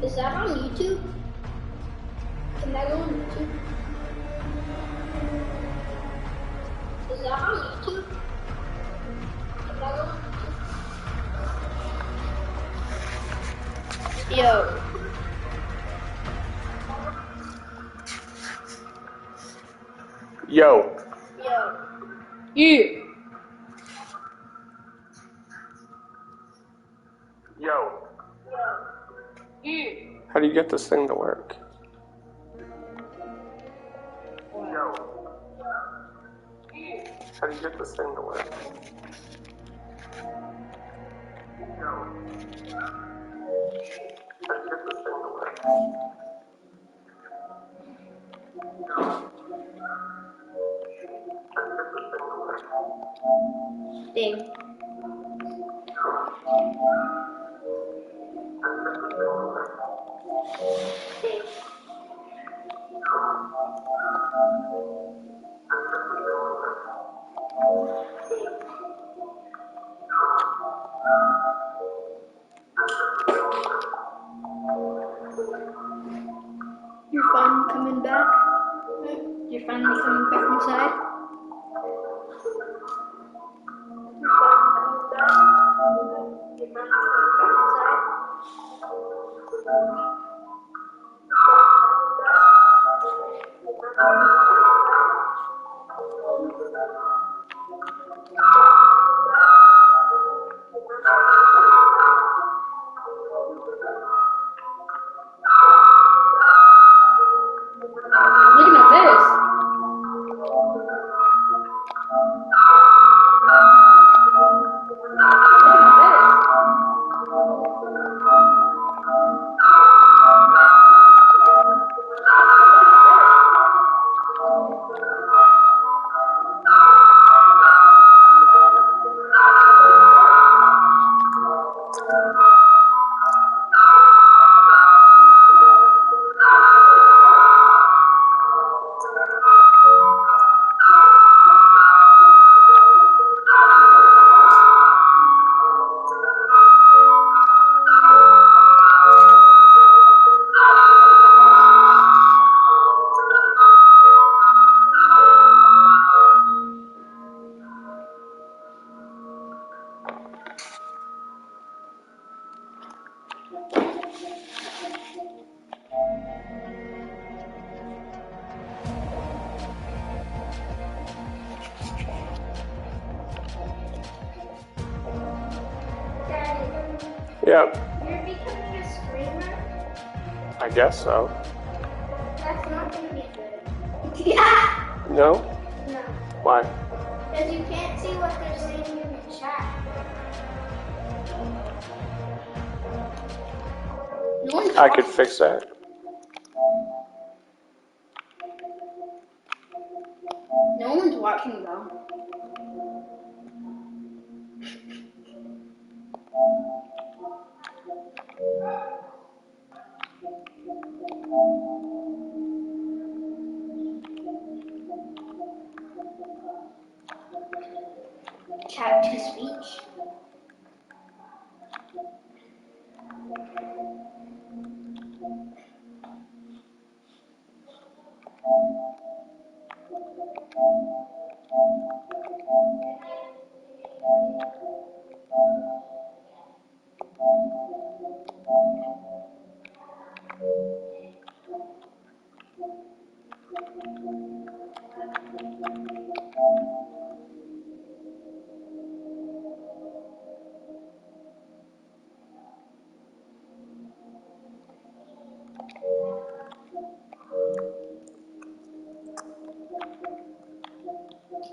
Is that on YouTube? Can that go on YouTube? Is that on YouTube? Can that go on YouTube? Yo. Yo. Yo. You. Yo. You. How do you get this thing to work? Yo. How do you get this thing to work? Yo. How do you get this thing to work? Ding. Ding. You're finally coming back? You're finally coming back inside? You're finally coming back? You're finally coming back inside? Look at my face. Yep. You're becoming a screamer? I guess so. That's not gonna be good. Yeah! No? No. Why? Because you can't see what they're saying in the chat. No one's I could watching. fix that. No one's watching though. Chat to speech.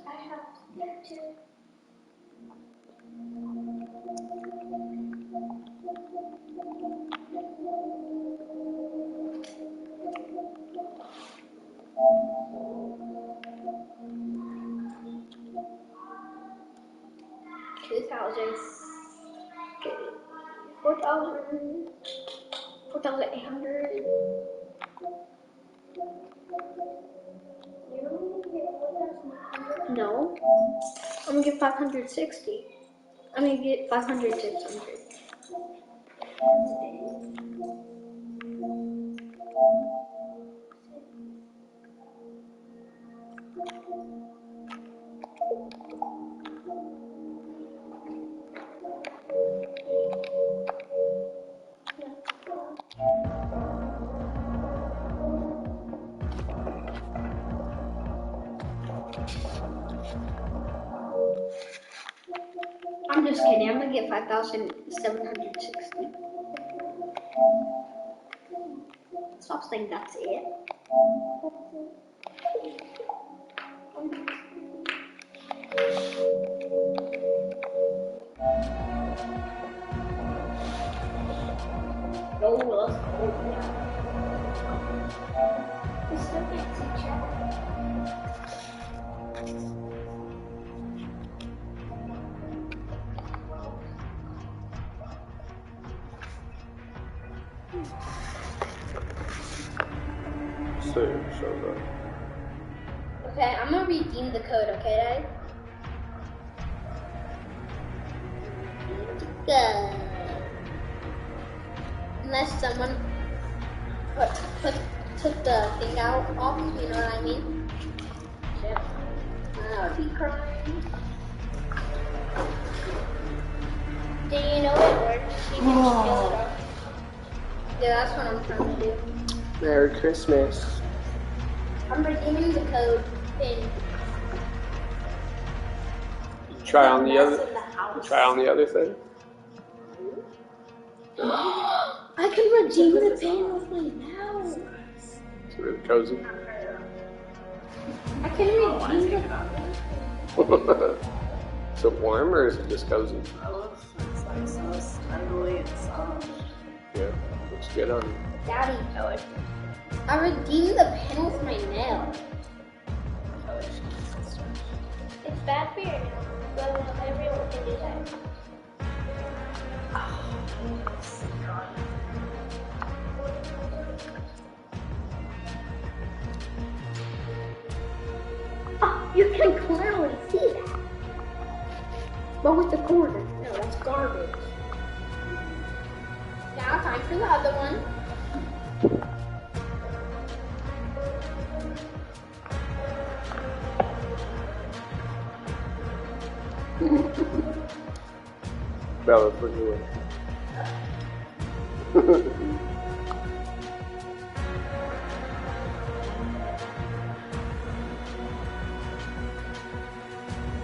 I have to. 2000. Okay. 4,000. 4,800. No. I'm gonna get 560. I'm gonna get 500, 600. I'm just kidding. I'm gonna get 5,760. Stop saying that's it. Oh, let's go. We still can't see each other. See if it shows up. Okay, I'm gonna redeem the code, okay, Dad? Good. Unless someone took the thing out off, you know what I mean? Yep. I would be crying. Do you know it works? You can just peel it off. Yeah, that's what I'm trying to do. Merry Christmas. I'm redeeming the code pin. Try on the other. Try on the other thing. I can redeem the pin with my mouse. It's really cozy. I can redeem the Is it warm or is it just cozy? It's like so spindly and soft. Yeah, looks good on you. Daddy. I redeemed the pin with my nail. It's bad for your nails, but everyone can do that. Oh, you can clearly see that. But with the corner. No, that's garbage. Now time for the other one. Bella, put it away.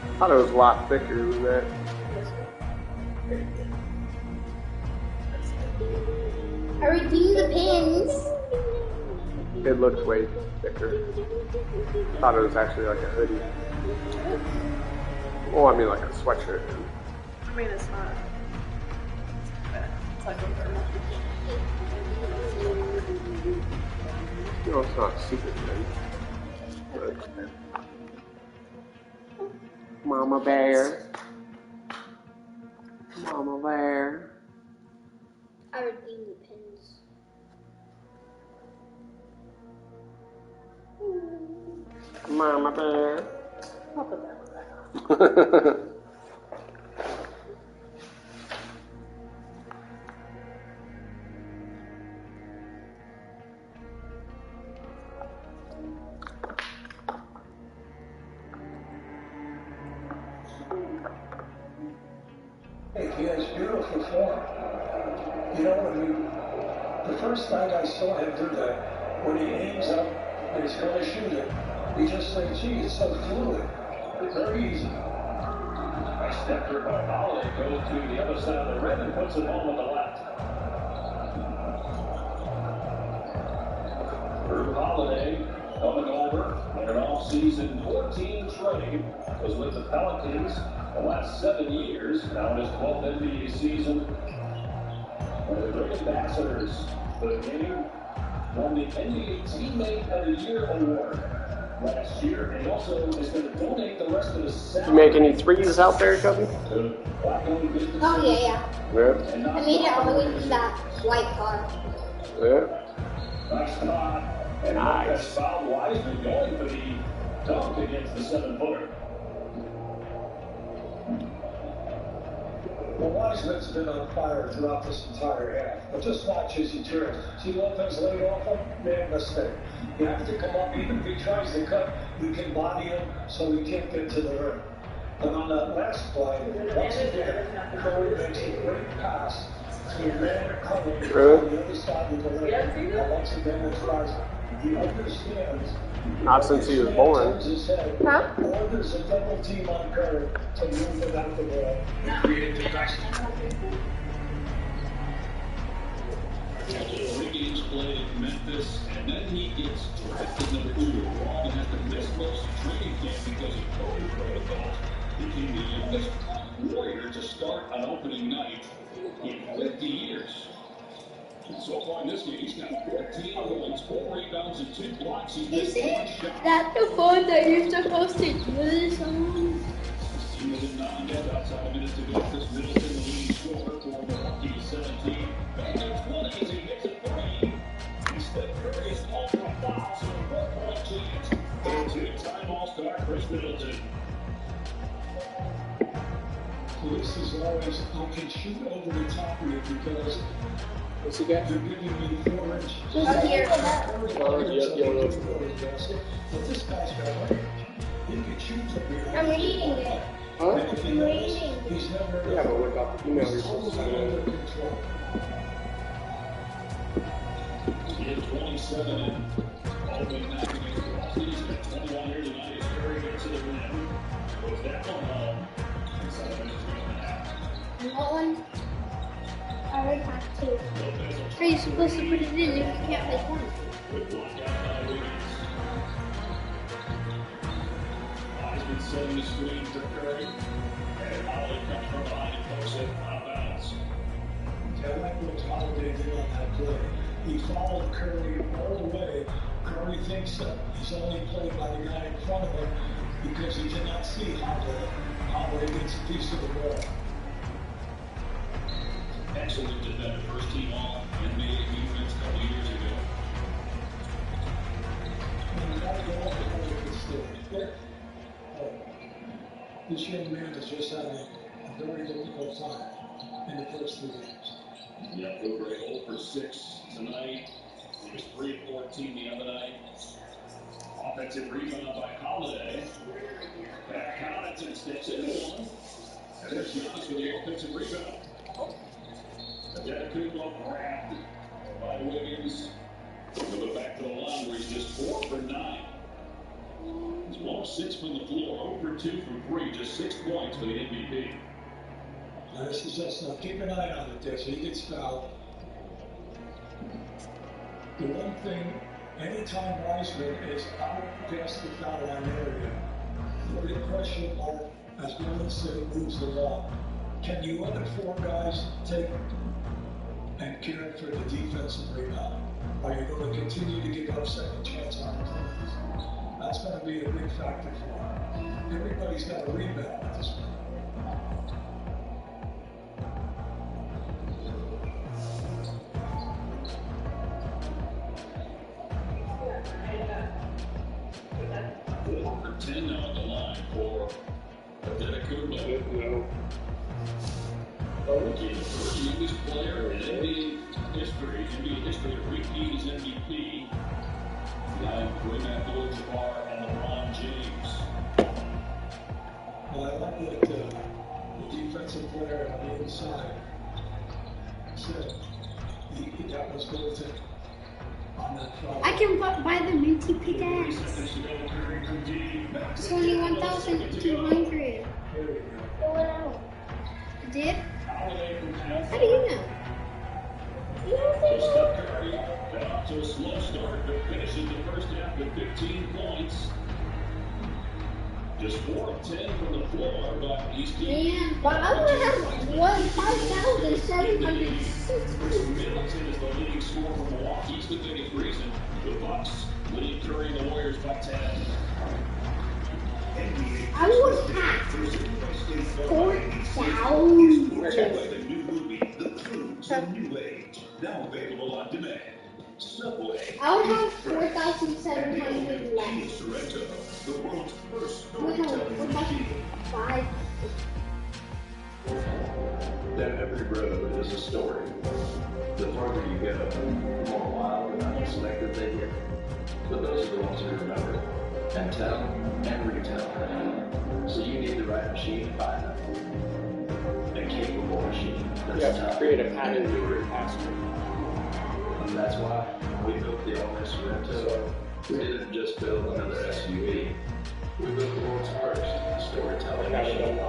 I thought it was a lot thicker than that. I redeemed the pins. It looked way thicker. I thought it was actually like a hoodie. Well, I mean like a sweatshirt. I mean, it's not. It's like a thermal. No, it's not super thin. But Mama Bear. Mama Bear. I redeemed the pins. Mama Bear. I'll put that one back on. He has beautiful form. You know, the first night I saw him do that, when he aims up and he's going to shoot it, you just say, gee, it's so fluid. It's very easy. Nice stepper by Holiday goes to the other side of the rim and puts it home on the left. Drew Holiday coming over in an off-season 14 trade, was with the Pelicans the last 7 years, now in his 12th NBA season. One of the great ambassadors for the game, won the NBA Teammate of the Year award. last year, and he also is going to donate the rest of his salary. You make any threes out there, Cubby? Oh, yeah. Yeah. I made it all the way to that white car. Yeah. Nice spot. And Marcus fouled Wiseman going for the dunk against the 7-footer. Well, Wiseman's been on fire throughout this entire half, but just watch as he turns. See Lopez laid off him? Bad mistake. You have to come up, even if he tries to cut, you can body him so he can't get to the rim. But on that last play, once again, Curry makes a great pass to Van Cullen on the other side of the rim. And once again, it's Wiseman. He understands. Not since he was born. Huh? Or there's a double team on Curry to move it out the ball and create the best. Wiggins played in Memphis, and then he gets drafted number 2 overall and has to miss most of training camp because of COVID protocols. He became the youngest Warrior to start on opening night in 50 years. And so far in this game, he's got 14 points, 4 rebounds, and 2 blocks. He's missed 1 shot. That the phone that you're supposed to do this on? He was in non-dead outside a minute to go. Chris Middleton, the leading scorer for Milwaukee, 17. Back to 20 as he hits a 3. Instead, Curry is called for a foul, so a 4-point chance for two-time All-Star Chris Middleton. This is always, I can shoot over the top of it because What's he got? they're giving me 4 inches. Just here. But this guy's got range. He can shoot from here. I'm reading it. Huh? And if he knows, he's never. Yeah, but what about the email you're supposed to Always send under out? control. He had 27 and opening night against Boston. He's got 21 here tonight as Curry gets to the rim. Goes that one home. Inside of 3.5. And what one? I already have 2. How are you supposed to put it in if you can't make one? With one down by Wiggins. Wiseman setting the screen for Curry. And Holiday comes from behind and pokes it out of bounds. I like what Holiday did on that play. He followed Curry all the way. Curry thinks that he's only played by the guy in front of him because he did not see Holiday. Holiday gets a piece of the ball. Excellent defender, first team all NBA defense a couple years ago. And you gotta go up and look at this thing. This young man is just having a very difficult time in the first 3 games. Yeah, Booker 0 for 6 tonight. He was 3 of 14 the other night. Offensive rebound by Holiday. Back Connaughton steps into one. And there's Giannis with the offensive rebound. Adetokounmpo grabbed by Wiggins. Move it back to the line where he's just 4 for 9. He's 1 of 6 from the floor, 0 for 2 from 3, just 6 points for the MVP. Now this is just, now keep an eye on it there so he gets fouled. The one thing, anytime Wiseman is out past the foul line area, put in pressure mark as well as he moves the ball. Can you other 4 guys take and care for the defensive rebound? Are you going to continue to give up second chance opportunities? That's going to be a big factor for him. Everybody's got a rebound at this point. For 10 now on the line for Adetokounmpo. Rookie, the first youngest player in NBA history to repeat as MVP. Behind Kareem Abdul-Jabbar and LeBron James. Well, I like what the defensive player on the inside said. That was Middleton on that foul. I can buy the minty pickaxe. It's only 1,200. Here we go. Fill it out. It did? Holiday from half. How do you know? You don't So think Steph Curry got off to a slow start, but finishes the first half with 15 points. Just 4 of 10 from the floor, but he's Yeah, but I only have 5,760. Chris Middleton is the leading scorer for Milwaukee. He's the biggest reason the Bucks lead Curry and the Warriors by 10. I would have 4,000. Now available on demand. Subway. I would have 4,700 left. Sorrento, the world's first No, storytelling machine. 5. That every road is a story. The farther you go, the more wild and unexpected they get. But those are the ones who remember it and tell and retell. So you need the right machine to buy them. A capable machine You have to create a pattern with your pastor. And that's why we built the all-new Sorrento. We didn't just build another SUV. We built the world's first storytelling machine.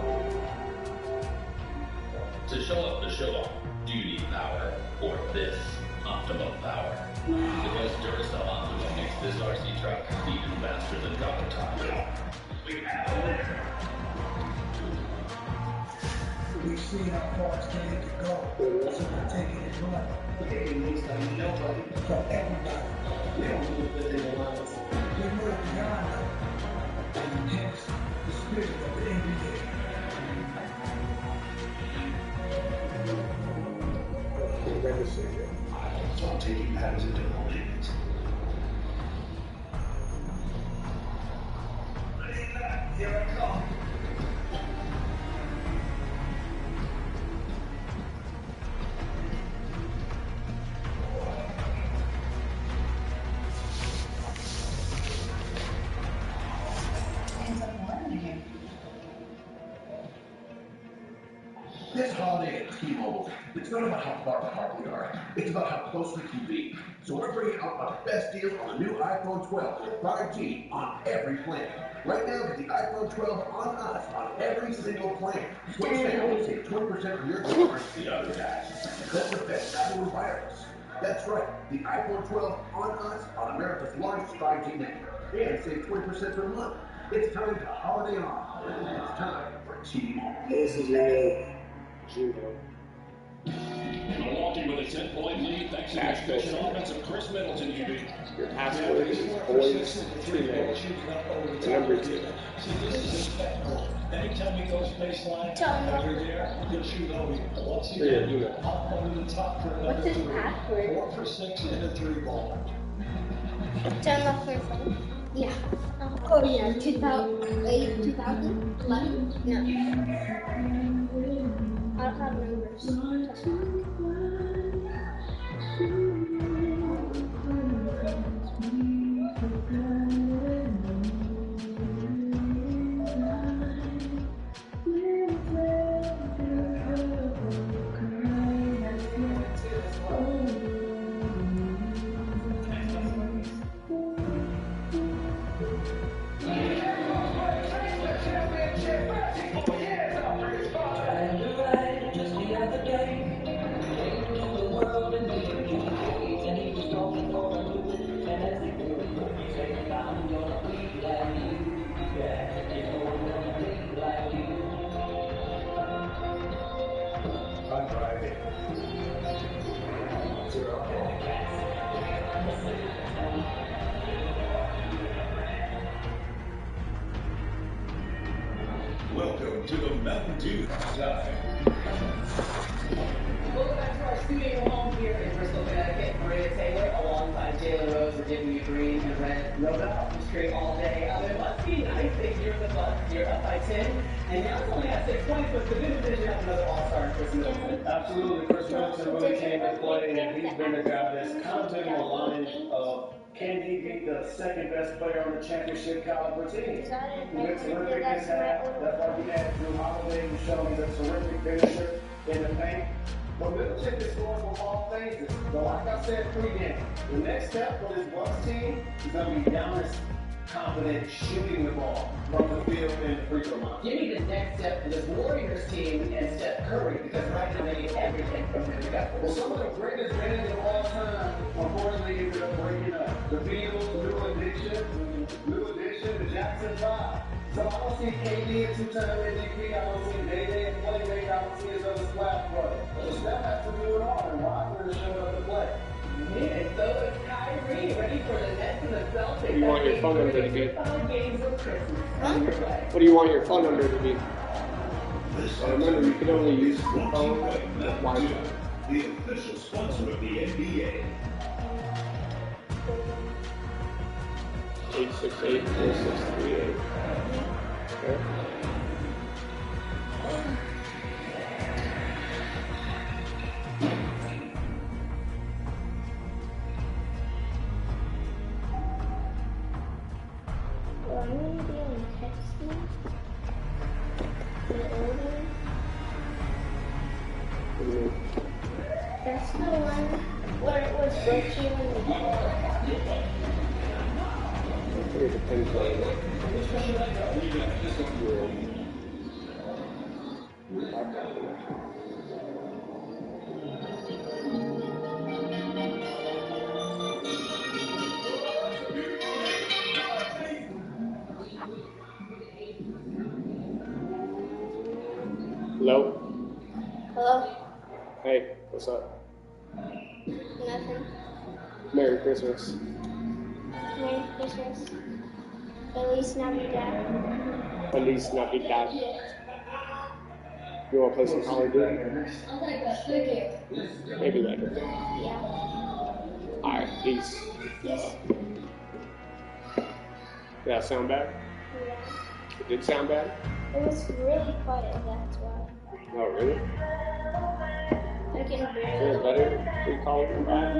To show up the show off, do you need power or this optimum power? Because Duracell Optimum makes this RC truck even faster than Dr. Top. We have a winner. We've seen how far it's going to go, so we're taking it from taking things like nobody, from everybody. We don't move within the lines. We move beyond them and enhance the spirit of the NBA. From taking matters into our own hands. Here I come. This holiday at T-Mobile, it's not about how far apart we are. It's about how close we can be. So we're bringing out our best deals on the new iPhone 12 with 5G on every plan. Right now, get the iPhone 12 on us on every single plan. Switch now and save 20% on your coverage the other guys. That's the best value in wireless. That's right, the iPhone 12 on us on America's largest 5G network. And save 20% per month. It's time to holiday on. It's time for T-Mobile. This is your Judo. Milwaukee with a 10-point lead thanks to the efficient offense of Chris Middleton, UB. Your password is boys 2 minutes. Number 2. Anytime he goes baseline, you're there, you'll shoot over you. Once you Yeah, get you know. up over the top for What's another his 3. password? 4 for 6 and a 3 ball. Turn off my phone. Yeah. Oh yeah, 2008, 2011? No. I don't have numbers. Welcome to the Mountain Dew time. Welcome back to our studio home here in Bristol, Connecticut. Maria Taylor alongside Taylor Rose and Jimmy Green and Red. No doubt, straight all day. It must be nice that you're in the bus. You're up by 10. And you only have 6 points, but the good news is you have another all-star, Chris Middleton. Absolutely, Chris Middleton really came to play, and he's been the guy that's kind of taken the line of can he be the second best player on the championship caliber team? He went terrific this half. That's why we had Drew Holiday, who showed he's a terrific finisher in the paint. But Middleton is scoring from all phases. So like I said pregame, the next step for this Bucks team is going to be Giannis confident shooting the ball from the field and the free throw line. Give me the next step for this Warriors team and Steph Curry, because right now they need everything from him. Well, some of the greatest bands of all time, unfortunately, ended up breaking up. The Beatles, New Edition, the Jackson 5. So I don't see KD a 2-time MVP. I don't see Day-Day and Playmate. I don't see his other Splash Brothers. So Steph has to do it all, and Wagner is showing up to play. And so is Kyrie ready for the Nets and the Celtics. You want your phone number to be? Huh? What do you want your phone number to be? So remember, you can only use the phone with Wi-Fi. The official sponsor of the NBA. 868-4638. Okay. Well, I'm gonna be on text me. The order. What do you mean? That's the one where it was virtually. I think it depends on Hello? Hello? Hey, what's up? Nothing. Merry Christmas. Merry Christmas. Feliz Navidad. Feliz Navidad. You want to play some Call of Duty? Maybe later. Yeah. Alright, peace. Peace. Did that sound bad? Yeah. It did sound bad? It was really quiet, that's why. Oh, really? I can Is it barely. better if we call it back?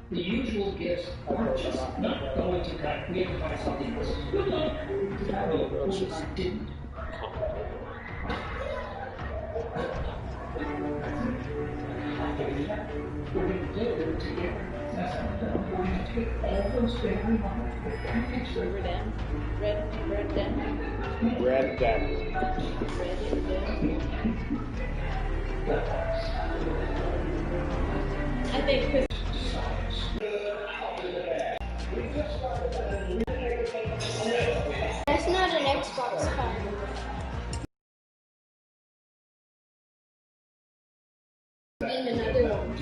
The usual gifts aren't just not going to cut. We have to find something else. Good luck. Didn't. We're going to do it together. That's how we're going to take all those family moments with package. River Dam. Red Dam. Red Dead. Red Dam. I think Chris. That's not an Xbox card. And another one.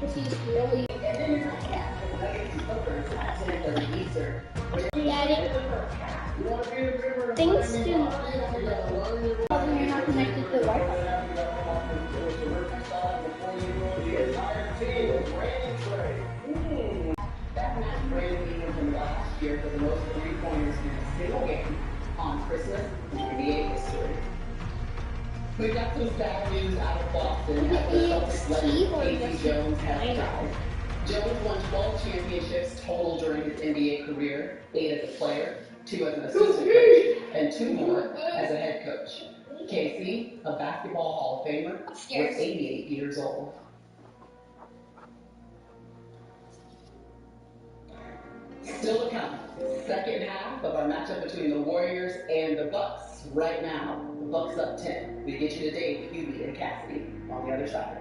This is really. Daddy. Things do. You're not connected to Wi-Fi. From last year for the most 3-pointers in a single game on Christmas in NBA history. We got some sad news out of Boston as the Celtics legend Casey Jones has died. Jones won 12 championships total during his NBA career, 8 as a player, 2 as an assistant coach, and 2 more as a head coach. Casey, a basketball Hall of Famer, was 88 years old. Still to come, second half of our matchup between the Warriors and the Bucks. Right now, the Bucks up 10. We get you to Dave, Hubie, and Cassidy on the other side.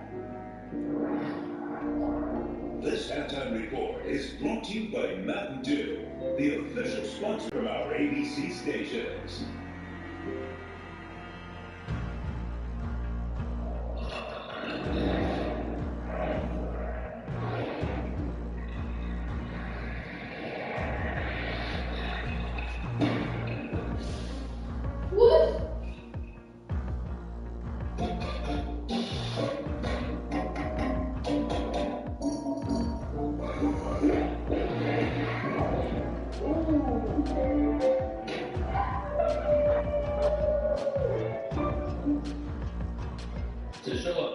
This halftime report is brought to you by Mountain Dew, the official sponsor of our ABC stations.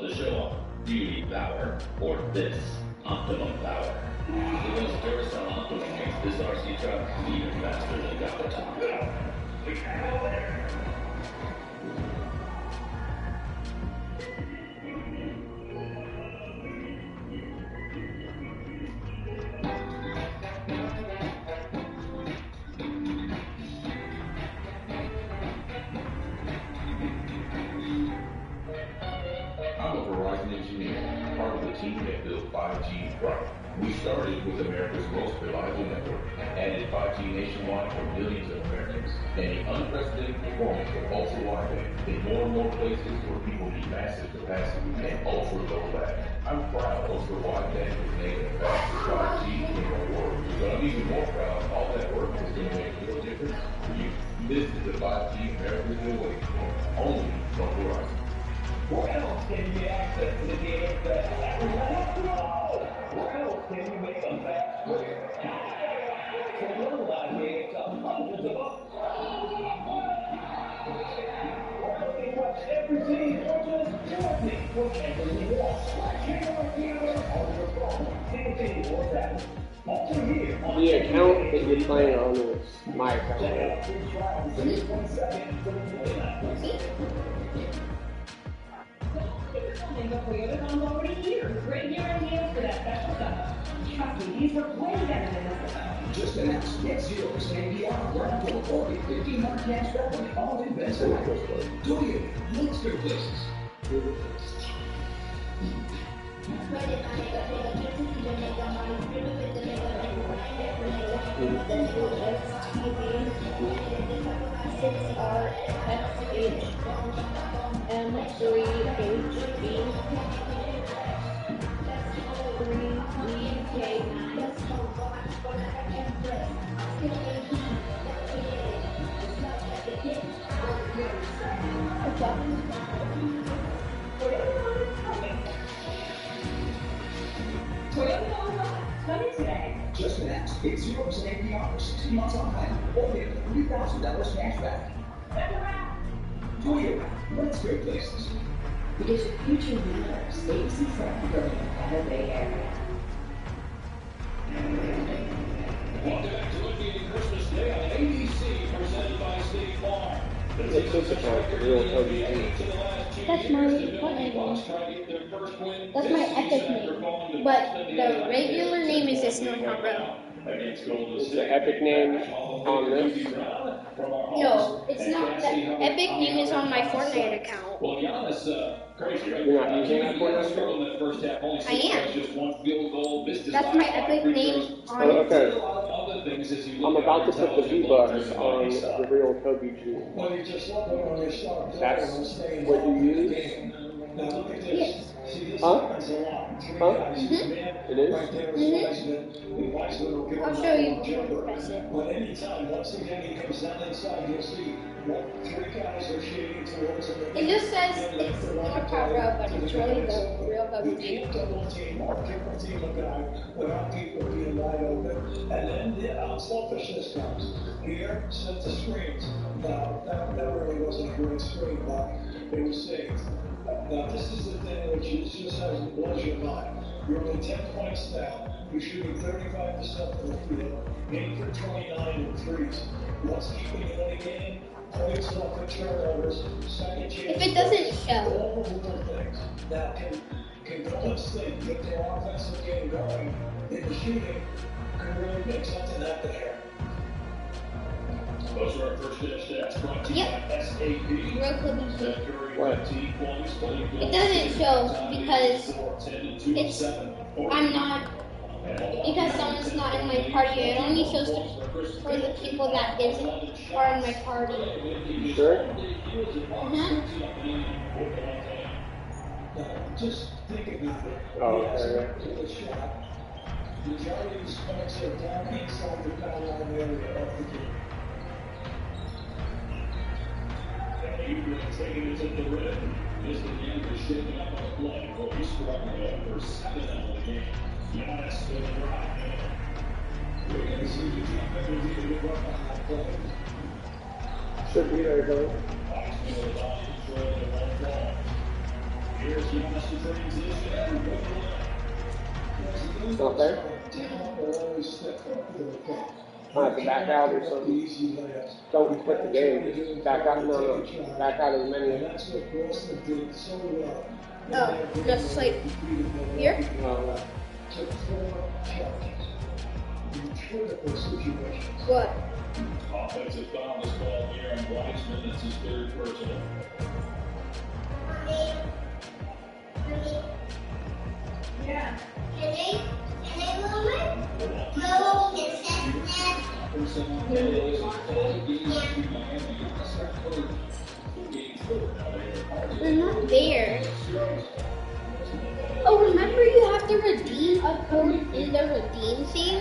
To show up, you need power, or this. Optimum power. The one's Duracell Optimum makes this RC truck even faster than Galvatron. We have a winner. I'm a Verizon engineer, part of the team that built 5G right. We started with America's most reliable network, added 5G nationwide for millions of Americans, and the unprecedented performance of ultra-wideband in more and more places where people need massive capacity and ultra-low lag. I'm proud ultra-wideband was named the fastest 5G in the world, but I'm even more proud all that work is going to make a real difference for you. This is the 5G America's been waiting for, only from Verizon. Where else can you get access to the data that everybody knows? Where else can you make a fast clear? For little idea, it's hundreds of bucks. They watch everything, just everything, whatever you want. On your phone, anything or that. The account that you're playing on is my account. I'm already here. Great guarantees for that special stuff. Trust me, these were way better than this stuff. Just announce Get Zero's APR grant for 40, 1500 cash back on all investment. Do you? Let's go places. Just announced Get Zero's APR 16 months on plan, or get $3,000 cash back. Do you? Let's go places. Because your future matters. Stacy said building a better Bay Area. Welcome back to NBA Christmas Day on ABC, presented by State Farm. It's this account, the real Toby G. That's my That's my epic name. But the regular name is just Snowtown Road. Is the epic name on this? No, it's not. The epic name is on my Fortnite account. Well, Giannis, crazy, right? You're not using that Fortnite account? I am. That's my epic name on okay. I'm about to put the V-Bucks on the real Toby G. Well, you just look when you start. That's what you use? Now look at this. Yes. See, this Huh? happens a lot. Three Huh? guys, It is? right there is Weissman. Weissman will give I'll him show you that before jumper. you press it. But anytime, once again, he comes down inside, you'll see what three guys are shading towards him. It just says it's Snowtown Road, but it's really the real Toby You G. can't double team or triple team a guy without people being wide open. And then the unselfishness comes. Here, set the screens. Now, that really wasn't a great screen, but it was saved. Now, this is the thing which is just has blows your mind. You're only 10 points down. You're shooting 35% from the field. 8 for 29 in threes. What's keeping you in the game? Points off for turnovers. Second chance. If it doesn't show. All the little things. Now, can Golden State get their offensive game going in the shooting? Can really make something happen here. Those are our first stats brought to you Yep. by SAP. Real Toby G. What? It doesn't show because it's I'm not because someone's not in my party. It only shows for the people that are in my party. You sure? Now, just think about it. Oh, okay. To the shot. Majority of the points are down inside the foul line area of the game. Avery taking it to the rim. This again is shaking up on the play. Kobe struggling over 7 on the game. Giannis with the drive. We're going to see the defense need to work on that play. Should be there, though. Here's Giannis to transition. It's not there? I have to back out or something. Don't quit the game, just back out. No. Back out of the menu. Oh, just like here? No. What? Offensive foul this ball here on Weissman. That's his third personal. Yeah. Can I move it? No, it's that. They're not there. Oh, remember you have to redeem a code in the redeem thing?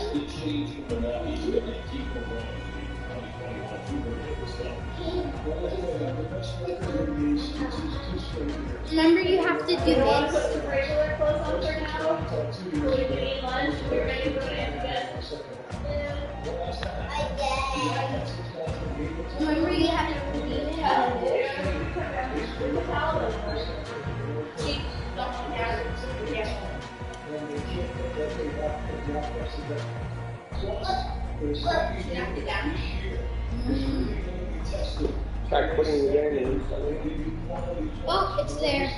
Remember you have to do this? Regular clothes on for now. We're eating lunch. We're ready for it. Remember you have to redeem it? Try quitting the game. Oh, it's there.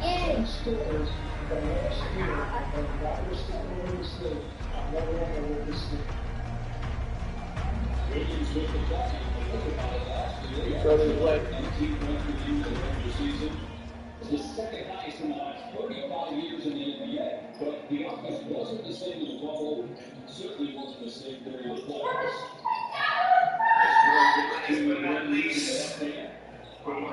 Yay. So there's like The second highest in the last 35 years in the NBA, but the offense wasn't the same in the bubble, certainly wasn't the same during the playoffs. Come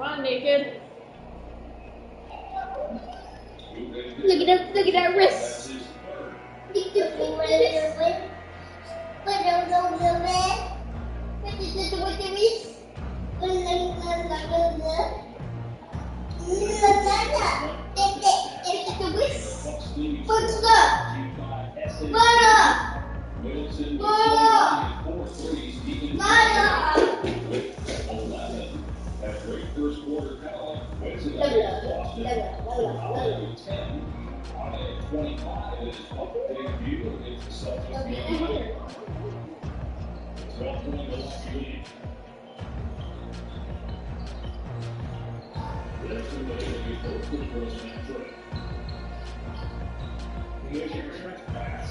on, naked. Look at that wrist. That great first quarter power. Winston on a 25 in his public debut against the Celtics. 12-point Milwaukee lead. Winston was able to get both good throws in that trip. Here's your track pass.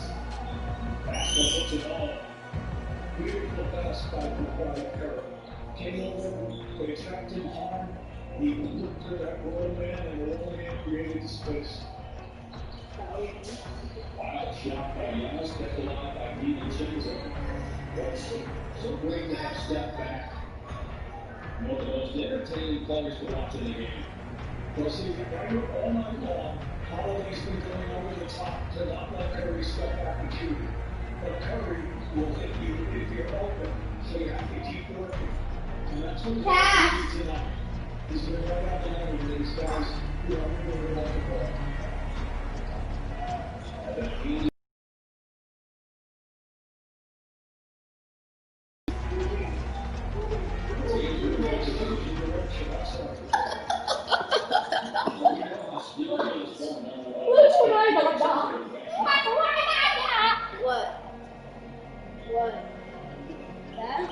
Pass puts it all. Beautiful pass by Curry. Came over, they trapped him hard. He looked for that roll man, and the roll man created space. Wild shot by Giannis, kept alive by DiVincenzo. So great to have Steph back. One of the most entertaining players to watch in the game. Well, see, right all night long, Holiday's been going over the top to not let Curry step back and shoot. But Curry will hit you if you're open, so you have to keep working. And that's what he's going to do tonight. He's going to run out the line with these guys who are really like the ball. What? What? That?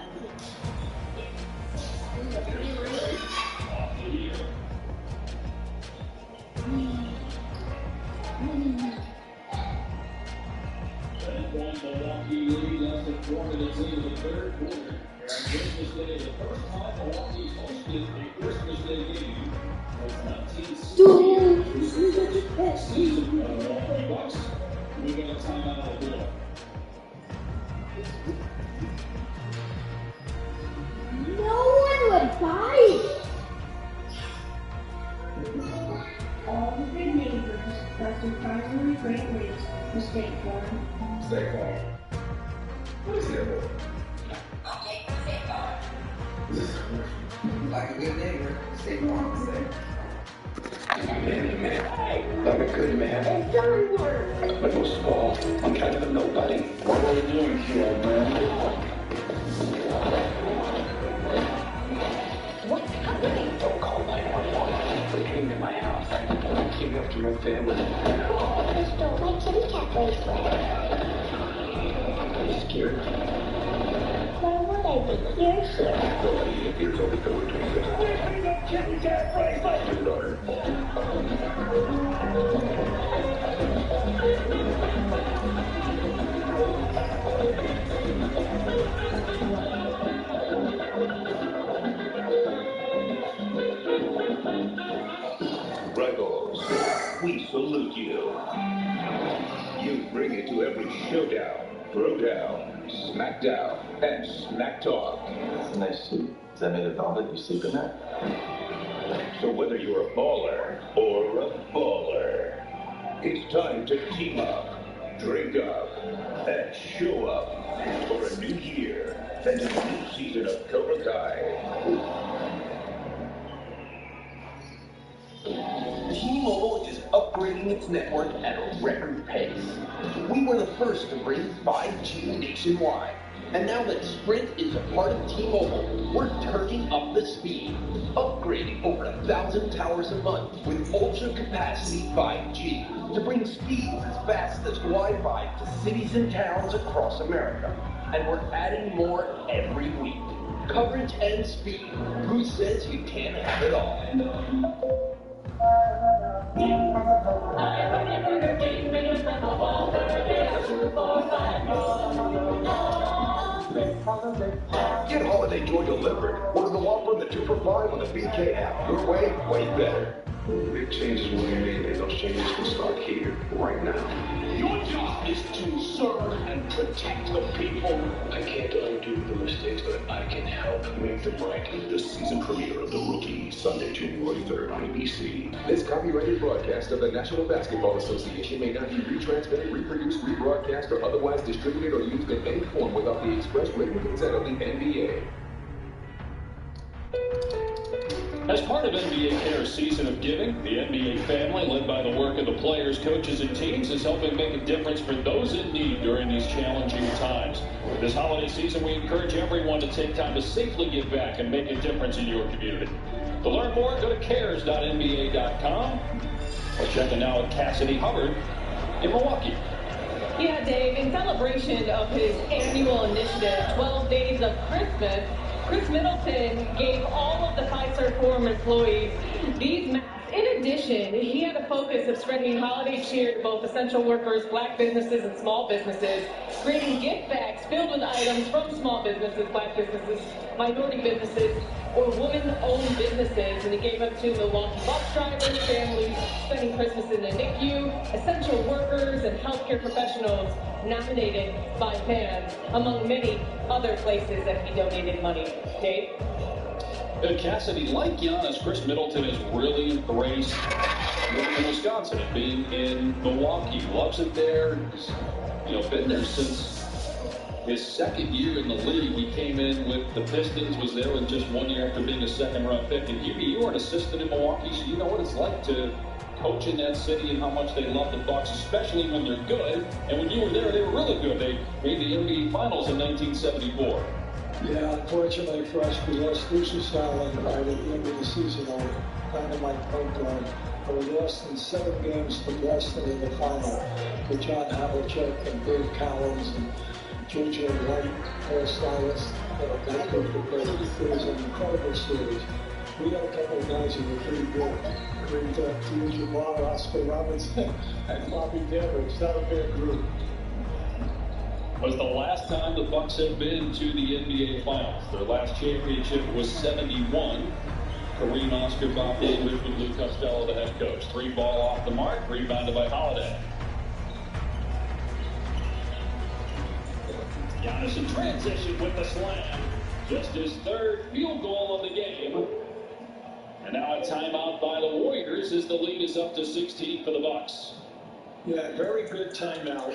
Milwaukee lead less than 4 minutes into the third quarter. Christmas Day, the first time Milwaukee's hosted a Christmas Day game was 1960. Season of Milwaukee Bucks. We got a timeout on the board. No one would buy it. All the good neighbors got surprisingly great rates for State Farm. State Farm. What is that? Okay, State Farm. like a good neighbor. Stay warm, say. Man, like a good man. But most of all, I'm kind of a nobody. What are you doing here, old man? What's happening? Don't call 911. They came to my house. They came after my family. I stole my kitty cat bracelet. Are you scared? Why would I be? You're here. Nobody appears over the door to me. Kitty cat bracelet! Your daughter. Rivals, we salute you. You bring it to every showdown, throwdown, smackdown, and smack talk. That's a nice suit. Does that mean the velvet you sleep in that? So whether you're a baller or a baller, it's time to team up, drink up, and show up for a new year and a new season of Cobra Kai. T-Mobile is upgrading its network at a record pace. We were the first to bring 5G nationwide. And now that Sprint is a part of T-Mobile, we're turning up the speed, upgrading over 1,000 towers a month with ultra-capacity 5G to bring speeds as fast as Wi-Fi to cities and towns across America. And we're adding more every week. Coverage and speed. Who says you can't have it all? Get holiday joy delivered. Order the Whopper and the 2 for $5 on the BK app. Your way, way better. Big changes will be made, and those changes will start here, right now. Your job is to serve and protect the people. I can't undo the mistakes, but I can help make them right. The season premiere of The Rookie, Sunday, January 3rd on ABC. This copyrighted broadcast of the National Basketball Association may not be retransmitted, reproduced, rebroadcast, or otherwise distributed or used in any form without the express written consent of the NBA. As part of NBA Care's season of giving, the NBA family, led by the work of the players, coaches, and teams, is helping make a difference for those in need during these challenging times. This holiday season, we encourage everyone to take time to safely give back and make a difference in your community. To learn more, go to cares.nba.com or check it out at Cassidy Hubbard in Milwaukee. Yeah, Dave, in celebration of his annual initiative, 12 Days of Christmas, Chris Middleton gave all of the Fiserv Forum employees these masks. In addition, he had a focus of spreading holiday cheer to both essential workers, black businesses, and small businesses, creating gift bags filled with items from small businesses, black businesses, minority businesses, or women-owned businesses. And he gave them to Milwaukee bus drivers, families spending Christmas in the NICU, essential workers, and healthcare professionals nominated by fans, among many other places that he donated money. Dave? Cassidy, like Giannis, Chris Middleton has really embraced living in Wisconsin and being in Milwaukee. Loves it there. He's, been there since his second year in the league. He came in with the Pistons, was there with just 1 year after being a second-round pick. And you were an assistant in Milwaukee, so you know what it's like to coach in that city and how much they love the Bucks, especially when they're good. And when you were there, they were really good. They made the NBA Finals in 1974. Yeah, unfortunately for us, we lost Lucius Allen right at the end of the season on Dynamite point guard. But we lost in 7 games to Boston in the final with John Havlicek and Dave Cowens and JJ White, hairstylist. That group of players. It was an incredible series. We had a couple of guys who were pretty good. Great T.J. Jabbar, Oscar Robinson, and Bobby Davis. Not a bad group. Was the last time the Bucks have been to the NBA Finals. Their last championship was 71. Kareem, Oscar, Bob Davis with Lou Costello, the head coach. 3 ball off the mark, rebounded by Holiday. Giannis in transition with the slam. Just his 3rd field goal of the game. And now a timeout by the Warriors as the lead is up to 16 for the Bucks. Yeah, very good timeout.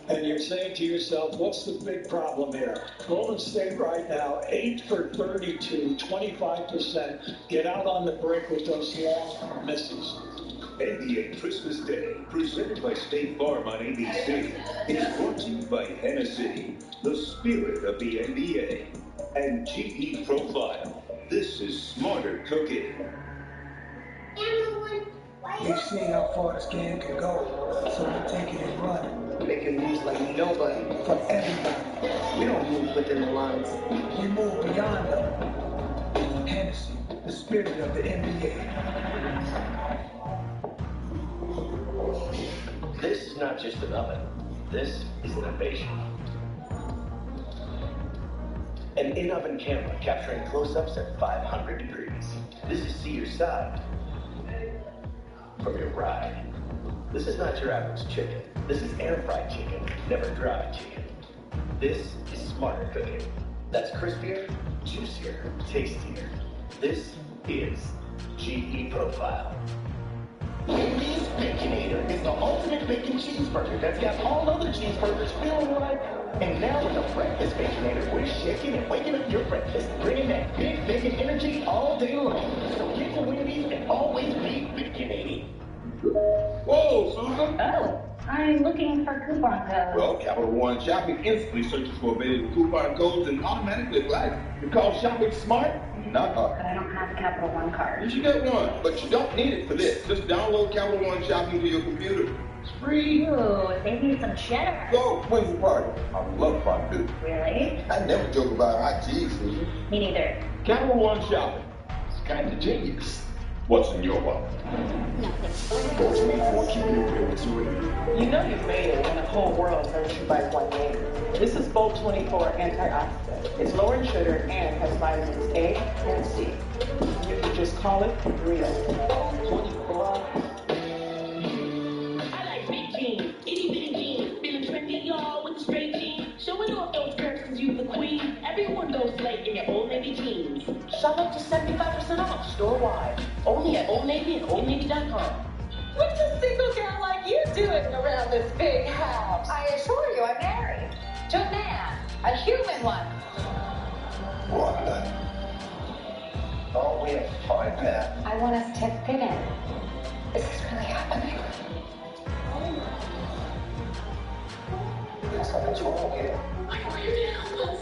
And you're saying to yourself, what's the big problem here? Golden State right now, 8 for 32, 25%. Get out on the break with those long misses. NBA Christmas Day, presented by State Farm on ABC, is brought to you by Hennessy, the spirit of the NBA, and GE Profile. This is smarter cooking. We've seen how far this game can go, so we take it and run it. Making moves like nobody, for everybody. We don't move within the lines. We move beyond them. Hennessy, the spirit of the NBA. This is not just an oven. This is innovation. An in-oven camera capturing close-ups at 500 degrees. This is see your side from your ride. This is not your average chicken. This is air-fried chicken, never dry chicken. This is smarter cooking. That's crispier, juicier, tastier. This is GE Profile. Wendy's Baconator is the ultimate bacon cheeseburger that's got all other cheeseburgers feeling like. And now with the Breakfast Baconator, we're shaking and waking up your breakfast, bringing that big bacon energy all day long. So get to Wendy's and always be baconating. Whoa, Susan! Oh, I'm looking for coupon codes. Well, Capital One Shopping instantly searches for available coupon codes and automatically applies it. Because shopping smart, not hard. But I don't have a Capital One card. You should get one, but you don't need it for this. Just download Capital One Shopping to your computer. It's free. Ooh, they need some cheddar. So, when's the party? I love fondue. Really? I never joke about hot cheese, Susan. Me neither. Capital One Shopping. It's kind of genius. What's in your wallet? Nothing. Go 24, keep it real with you. You know you've made it when the whole world turns you by one name. This is Bolt 24 antioxidant. It's lower in sugar and has vitamins A and C. You can just call it real. 24. I like big jeans, itty bitty jeans, feeling trendy, y'all, with the straight jeans. Showing off those curves cause you the queen. Everyone goes slate in your Old Navy jeans. Shop up to 75% off store-wide. Only at Old Navy and OldNavy.com. What's a single girl like you doing around this big house? I assure you, I'm married to a man, a human one. Wanda. Oh, we have fine path. I want us to fit in. Is this really happening? Something's wrong here. I want you to help us.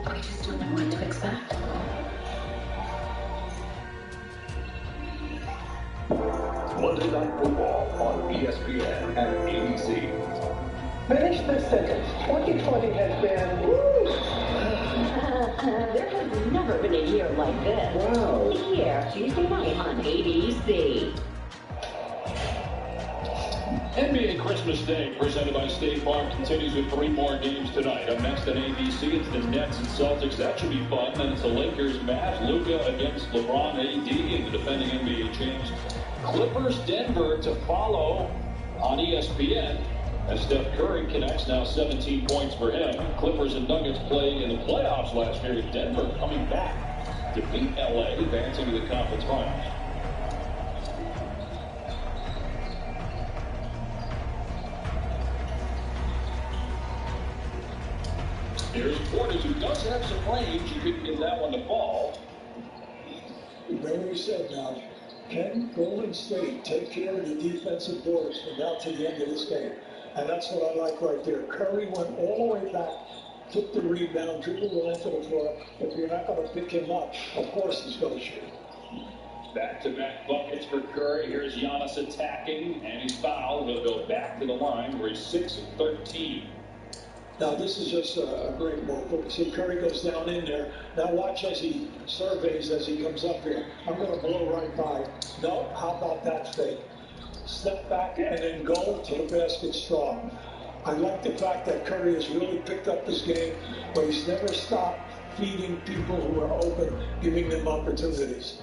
We just don't know what to expect. Monday Night Football on ESPN and ABC. Finish this sentence. 2020 has been... There has never been a year like this. Wow. Here, Tuesday night on ABC. NBA Christmas Day, presented by State Farm, continues with 3 more games tonight. Up next on ABC, it's the Nets and Celtics. That should be fun. Then it's the Lakers, Mavs, Luka against LeBron, AD, and the defending NBA champs. Clippers, Denver to follow on ESPN. As Steph Curry connects, now 17 points for him. Clippers and Nuggets played in the playoffs last year with Denver coming back to beat LA, advancing to the conference finals. Here's Portis, who does have some range. You couldn't get that one to fall. Very said now. Can Golden State take care of the defensive boards from now to the end of this game? And that's what I like right there. Curry went all the way back, took the rebound, dribbled the length of the floor. If you're not going to pick him up, of course he's going to shoot. Back-to-back buckets for Curry. Here's Giannis attacking, and he's fouled. He'll go back to the line where he's 6 of 13. Now, this is just a great move. Look, see, Curry goes down in there. Now, watch as he surveys as he comes up here. I'm going to blow right by. No, how about that fake? Step back and then go to the basket strong. I like the fact that Curry has really picked up his game, but he's never stopped feeding people who are open, giving them opportunities.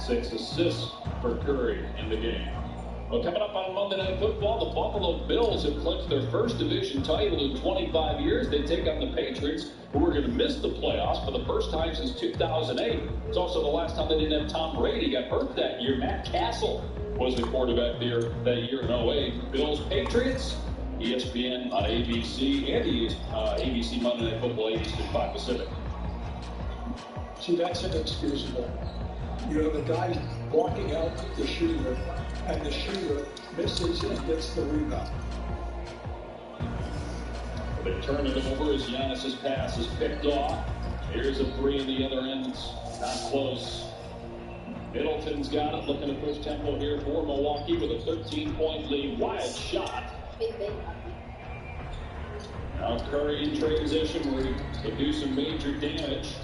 6 assists for Curry in the game. Well, coming up on Monday Night Football, the Buffalo Bills have clinched their first division title in 25 years. They take on the Patriots, who are going to miss the playoffs for the first time since 2008. It's also the last time they didn't have Tom Brady. Got hurt that year. Matt Castle was the quarterback there that year in 08. Bills Patriots, ESPN on ABC and the ABC Monday Night Football 80s to 5 Pacific. See, that's inexcusable. You have a guy blocking out the shooter, and the shooter misses and gets the rebound. They turn it over as Giannis's pass is picked off. Here's a three in the other end. Not close. Middleton's got it, looking to push tempo here for Milwaukee with a 13-point lead. Wild shot. Now Curry in transition where he could do some major damage.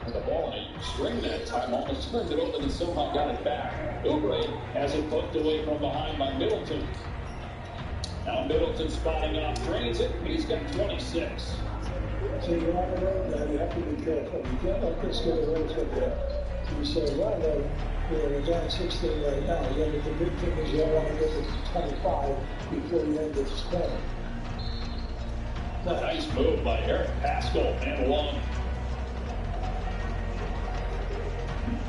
With the ball in a string that time, almost turned it over and somehow got it back. Oubre has it poked away from behind by Middleton. Now Middleton spotting off, drains it. He's got 26. So you're on the road now, you have to be careful. You can't let this get away from you. You say, well, no, we're down 16 right now. Yeah, but the big thing is you don't want to get to 25 before you end this quarter. Nice move by Eric Pascal and one.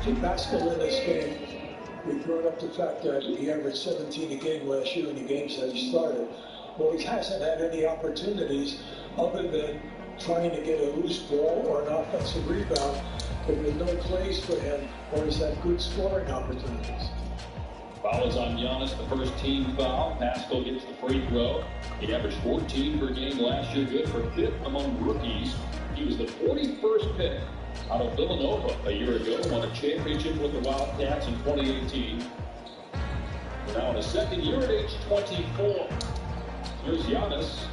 See, Pascal in this game, we brought up the fact that he averaged 17 a game last year in the games that he started. Well, he hasn't had any opportunities other than trying to get a loose ball or an offensive rebound, but with no plays for him, or he's had good scoring opportunities. Foul is on Giannis, the first team foul. Pascal gets the free throw. He averaged 14 per game last year, good for fifth among rookies. He was the 41st pick out of Villanova a year ago, won a championship with the Wildcats in 2018. Now in his second year at age 24. Here's Giannis.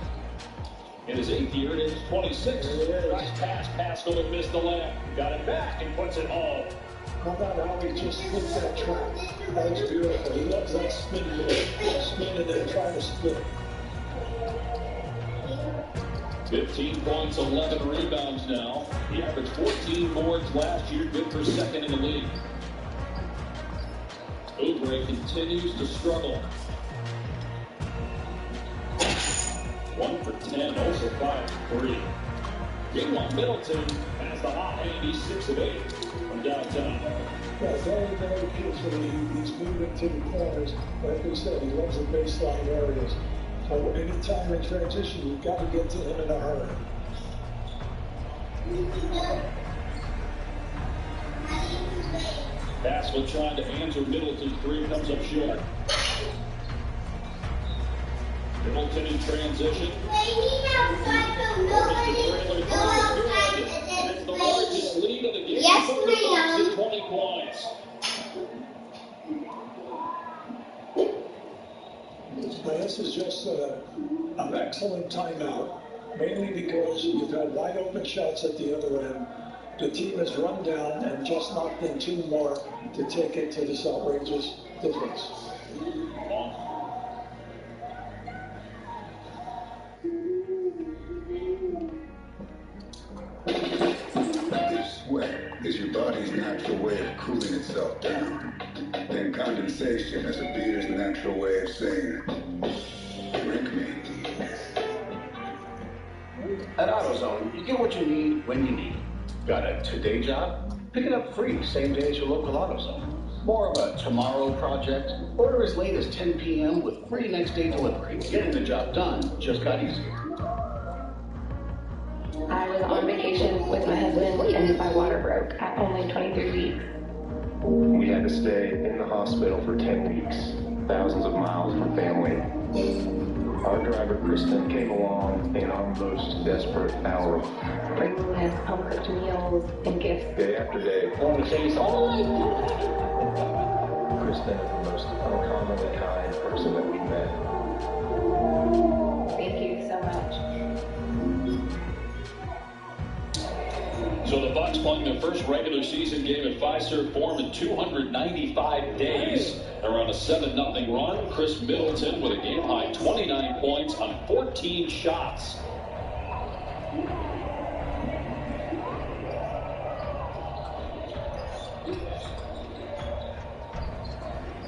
In his 8th year at age 26. Nice pass. Pascal had missed the layup. Got it back and puts it home. How about how he just hits that trap? That was beautiful. He loves that spin move. Spin and then try to spin. 15 points, 11 rebounds now. He averaged 14 boards last year, good for second in the league. Oubre continues to struggle. 1 for 10, also 5 for 3. Meanwhile, Middleton has the hot hand. He's 6 of 8 from downtown. Yeah, very, very carefully. He's moving to the corners. Like we said, he loves the baseline areas. So anytime in transition, you've got to get to him in a hurry. Pascal trying to answer Middleton's three, comes up short. Middleton in transition. It's the largest lead of the game. Yes, ma'am. 20 points. Now, this is just an excellent timeout, mainly because you've had wide open shots at the other end. The team has run down and just knocked in 2 more to take it to this outrageous difference. Sweat is your body's natural way of cooling itself down. Then condensation is a beer's natural way of saying, drink me. At AutoZone, you get what you need when you need it. Got a today job? Pick it up free same day at your local AutoZone. More of a tomorrow project? Order as late as 10 p.m. with free next day delivery. Getting the job done just got easier. I was on vacation with my husband and my water broke at only 23 weeks. We had to stay in the hospital for 10 weeks, thousands of miles from family. Our driver, Kristen, came along in our most desperate hour. Bringing us home-cooked meals and gifts. Day after day. I want to say something. Kristen is the most uncommonly kind person that we've met. Thank you so much. So the Bucks playing their first regular season game at Fiserv Forum in 295 days. They're on a 7-0 run. Chris Middleton with a game-high 29 points on 14 shots.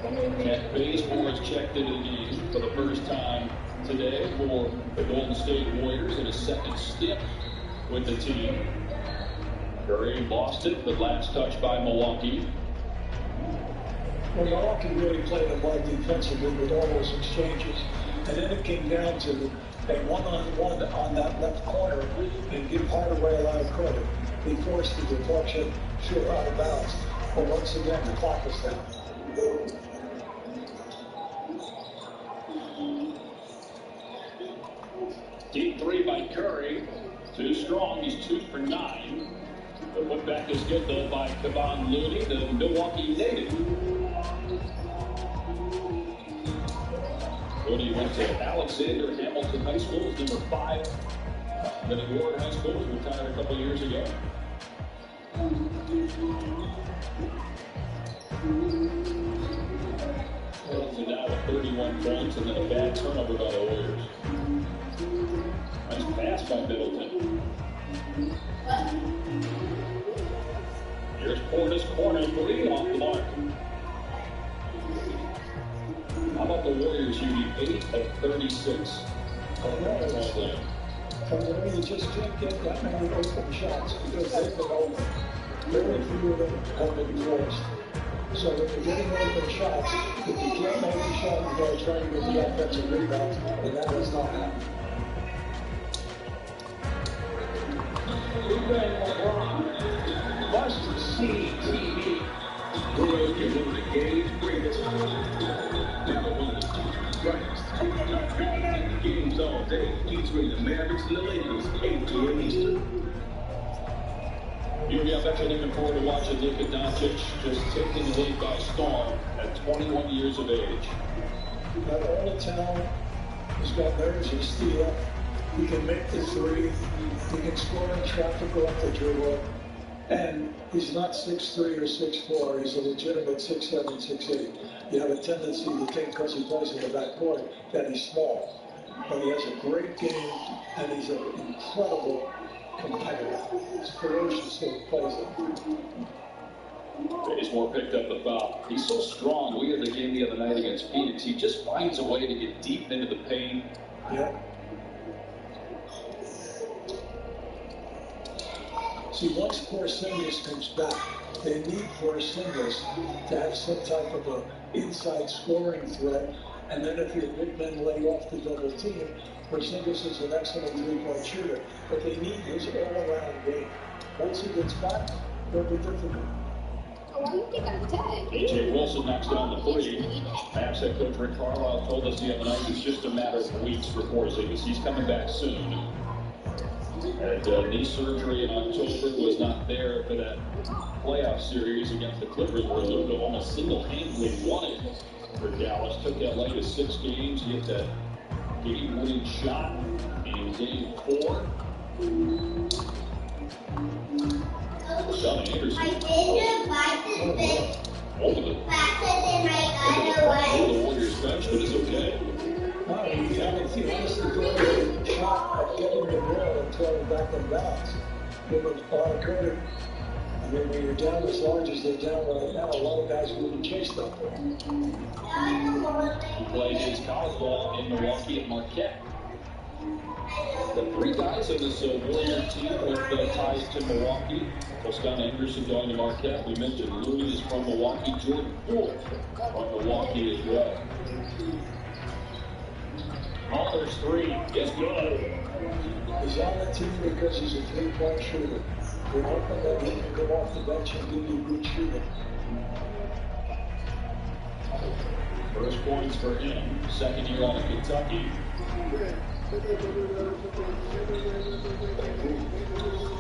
And baseball has checked into the game for the first time today for the Golden State Warriors in a second stint with the team. Curry lost it, the last touch by Milwaukee. Well, Milwaukee really played them well defensively with all those exchanges. And then it came down to a one-on-one on that left corner and give Hardaway a lot of credit. He forced the deflection, sure out of bounds. But once again, the clock is down. Deep three by Curry. Too strong. He's 2 for 9. The putback is good, though, by Kevon Looney, the Milwaukee native. Looney went to Alexander Hamilton High School as number 5. Then at Ward High School, was retired a couple years ago. Middleton now with 31 points and then a bad turnover by the Warriors. Nice pass by Middleton. Here's Portis, corner 3 off the mark. How about the Warriors shooting 8 of 36? You just can't get that many open shots because they've been open. Very few of them have been forced. So when you're getting open shots, if you can't make the shot, you got to try to get the offensive rebound, and that has not happened. Must see TV. Who can win the game's greatest? Now one of the two brightest. Games all day featuring the Mavericks and the Lakers, 8 p.m. Eastern. UVF actually looking forward to watching Luka Doncic just taking the lead by storm at 21 years of age. Got all the talent. He's got nerves and steal. He can make the three. He can score in traffic off the dribble. And he's not 6'3" or 6'4". He's a legitimate 6'7", 6'8". You have a tendency to think because he plays in the backcourt that he's small. But he has a great game, and he's an incredible competitor. He's ferocious when he plays it. Bazemore picked up the foul. He's so strong. We had the game the other night against Phoenix. He just finds a way to get deep into the paint. Yeah. See, once Porzingis comes back, they need Porzingis to have some type of an inside scoring threat. And then if your big men lay off the double team, Porzingis is an excellent three-point shooter. But they need his all-around game. Once he gets back, it'll be difficult. Why do you think I'm tagged? A.J. Wilson knocks down the 3. Mavs head coach Rick Carlisle told us the other night it's just a matter of weeks for Porzingis. He's coming back soon. Had knee surgery in October, was not there for that playoff series against the Clippers, where Luka almost single-handedly won it for Dallas. Took LA to 6 games. He hit that game-winning shot in Game 4. John Anderson. I didn't buy this bit over the Warriors bench, but it's okay. Wow, you gotta see what's the good shot at getting the ball and throwing back in bounds. Give them a lot of credit. I mean, when you're down as large as they're down right now, a lot of guys wouldn't chase that ball. He played his college ball in Milwaukee at Marquette. The 3 guys on this Warrior team with ties to Milwaukee. Toscana Anderson going to Marquette. We mentioned Looney is from Milwaukee. Jordan Poole from Milwaukee as well. Muller's 3 is good. He's on the team because he's a three-point shooter. We're hoping that he can go off the bench and give you good shooting. First points for him. Second year out of Kentucky.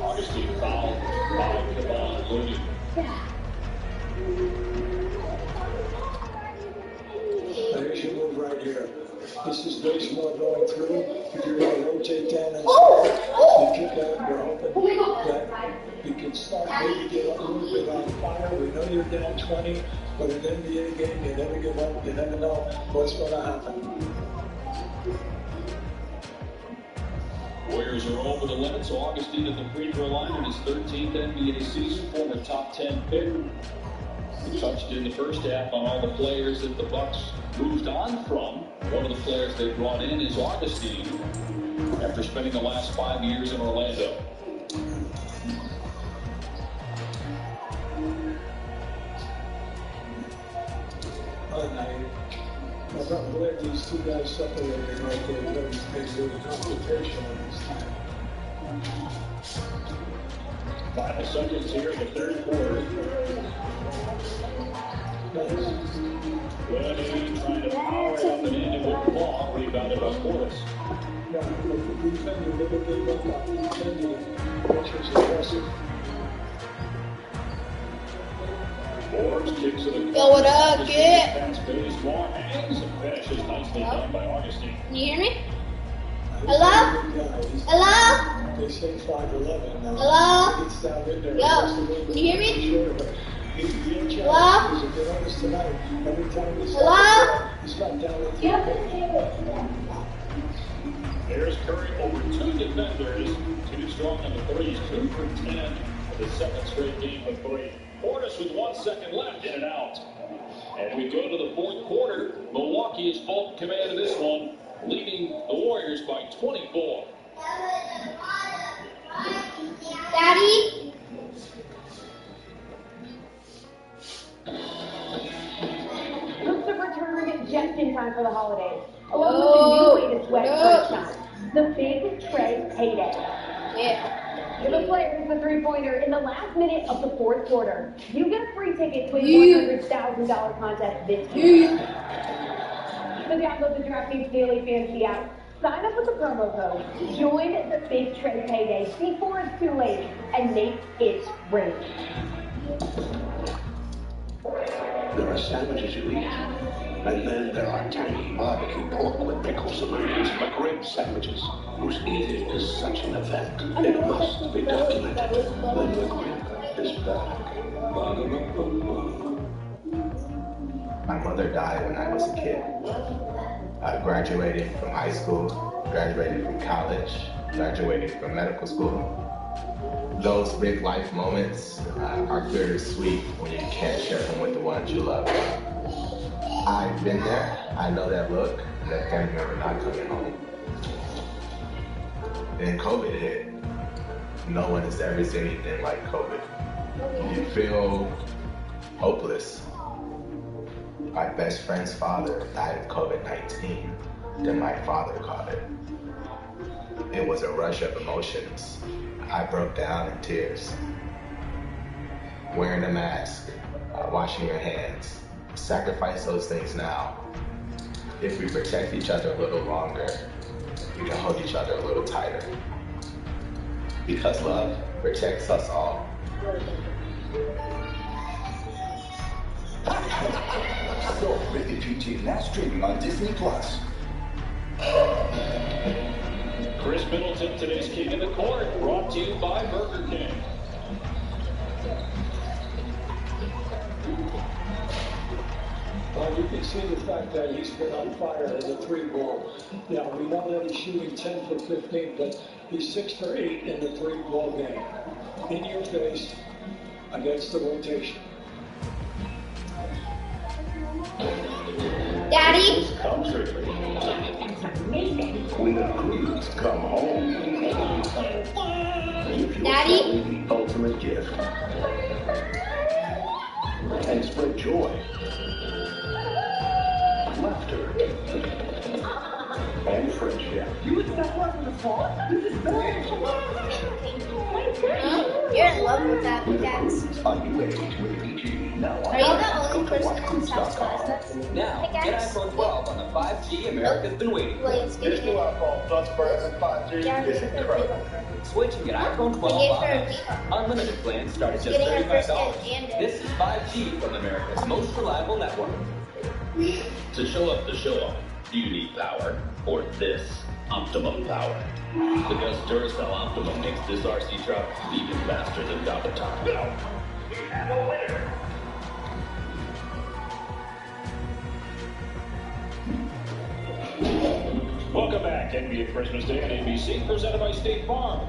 Augustine fouled by Kevon Looney. There's your move right here. This is Bazemore going through. If you're going to rotate down and you kick out, you're hoping that you can start maybe get a little bit on fire. We know you're down 20, but in an NBA game, you never give up. You never know what's going to happen. Warriors are over the limit, so Augustine at the free throw line in his 13th NBA season, former top 10 pick. He touched in the first half on all the players that the Bucks moved on from. One of the players they brought in is Augustine after spending the last 5 years in Orlando. I'm glad these two guys separated right there. That makes it a confrontation on this time. Final seconds here in the third quarter. Lenny trying to power it up and in and with the ball. Rebounded by Portis. Yeah, but the defender never gave up on defending, which was impressive. Morris kicks it across. Yo, what up, kid? Pass base, Moore hangs and finishes nicely done by Augustine. Can you hear me? Hello? Hello? They say 5'11 now. Hello? It's down in there. Yo, can you hear me? Hello? Hello? He's got down with you. There's Curry over two defenders. Too strong on the threes. 2 for 10. The second straight game of three. Portis with 1 second left, in and out. And we go to the fourth quarter. Milwaukee is full command of this one, leading the Warriors by 24. Daddy? Looks to return just in time for the holidays. Along with the new way to sweat crunch time. The Big Trey Payday. Yeah. Give a player the three-pointer in the last minute of the fourth quarter. You get a free ticket to a $100,000 contest this year. So download the DraftKings Daily Fantasy app. Sign up with the promo code. Join the Big Trey Payday before it's too late and make it rain. There are sandwiches you eat, and then there are tangy barbecue pork with pickles and onions McRib sandwiches, whose eating is such an event. It must be documented. The McRib is back. My mother died when I was a kid. I graduated from high school, graduated from college, graduated from medical school. Those big life moments are bittersweet when you can't share them with the ones you love. I've been there. I know that look, that family member not coming home. Then COVID hit. No one has ever seen anything like COVID. You feel hopeless. My best friend's father died of COVID-19. Then my father caught it. It was a rush of emotions. I broke down in tears. Wearing a mask, washing your hands. Sacrifice those things now. If we protect each other a little longer, we can hold each other a little tighter. Because love protects us all. So, Rated PG now streaming on Disney Plus. Chris Middleton, today's King of the Court, brought to you by Burger King. Well, you can see the fact that he's been on fire in the three ball. Now, we know that he's shooting 10 for 15, but he's 6 for 8 in the three ball game. In your face, against the rotation. Daddy? When the crews come home, Daddy? the ultimate gift. And spread joy, laughter, and friendship. You would stop working the floor? This is bad. You're in love with that, Dax. Are you ready to PG? Now, Are you the only person who sounds class? Now, get iPhone 12 on the 5G America's been waiting for. This new iPhone plus present 5G is incredible. Switch and get iPhone 12 on. Unlimited plans start at just $35. This is 5G from America's most reliable network. To show up the show off, do you need power or this optimum power? Because Duracell Optimum makes this RC truck even faster than top of top power. We have a winner. Welcome back, NBA Christmas Day on ABC, presented by State Farm.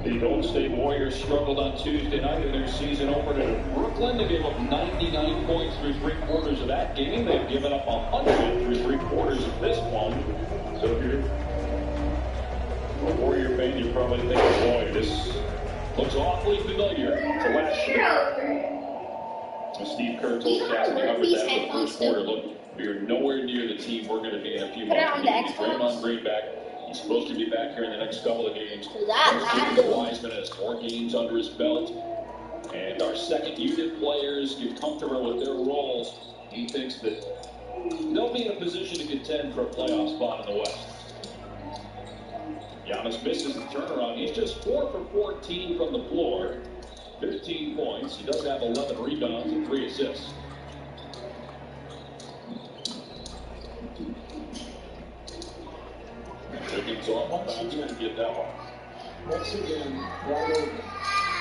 The Golden State Warriors struggled on Tuesday night in their season opener in Brooklyn. They gave up 99 points through three quarters of that game. They've given up 100 through three quarters of this one. So if you're a Warrior fan, you're probably thinking, boy, this looks awfully familiar to last year. Steve Kerr told Cassidy Hubbard that in the first quarter, look, we are nowhere near the team we're going to be in a few months. Draymond Green back. He's supposed to be back here in the next couple of games. Wiseman has 4 games under his belt. And our second unit players get comfortable with their roles. He thinks that they'll be in a position to contend for a playoff spot in the West. Giannis misses the turnaround. He's just 4 for 14 from the floor. 15 points. He does have 11 rebounds and 3 assists. Wiggins off on bounce to get that one. Once again, wide open.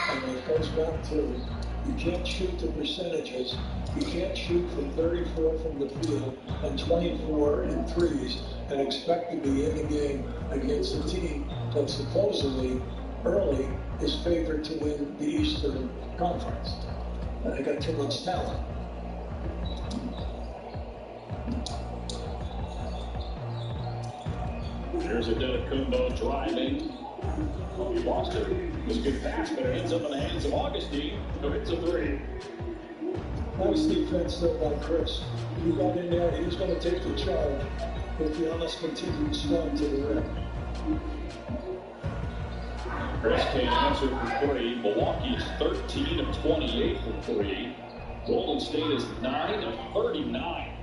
And it goes back to, you can't shoot the percentages. You can't shoot from 34 from the field and 24 in threes and expect to be in the game against a team that supposedly early is favored to win the Eastern Conference. And they got too much talent. Here's Antetokounmpo driving. Oh, he lost it. It was a good pass, but it ends up in the hands of Augustine, who hits a 3. Nice defense there by Chris. He got in there. He was going to take the charge if Giannis continued strong to the rim. Chris can't answer for 3. Milwaukee is 13 of 28 for 3. Golden State is 9 of 39.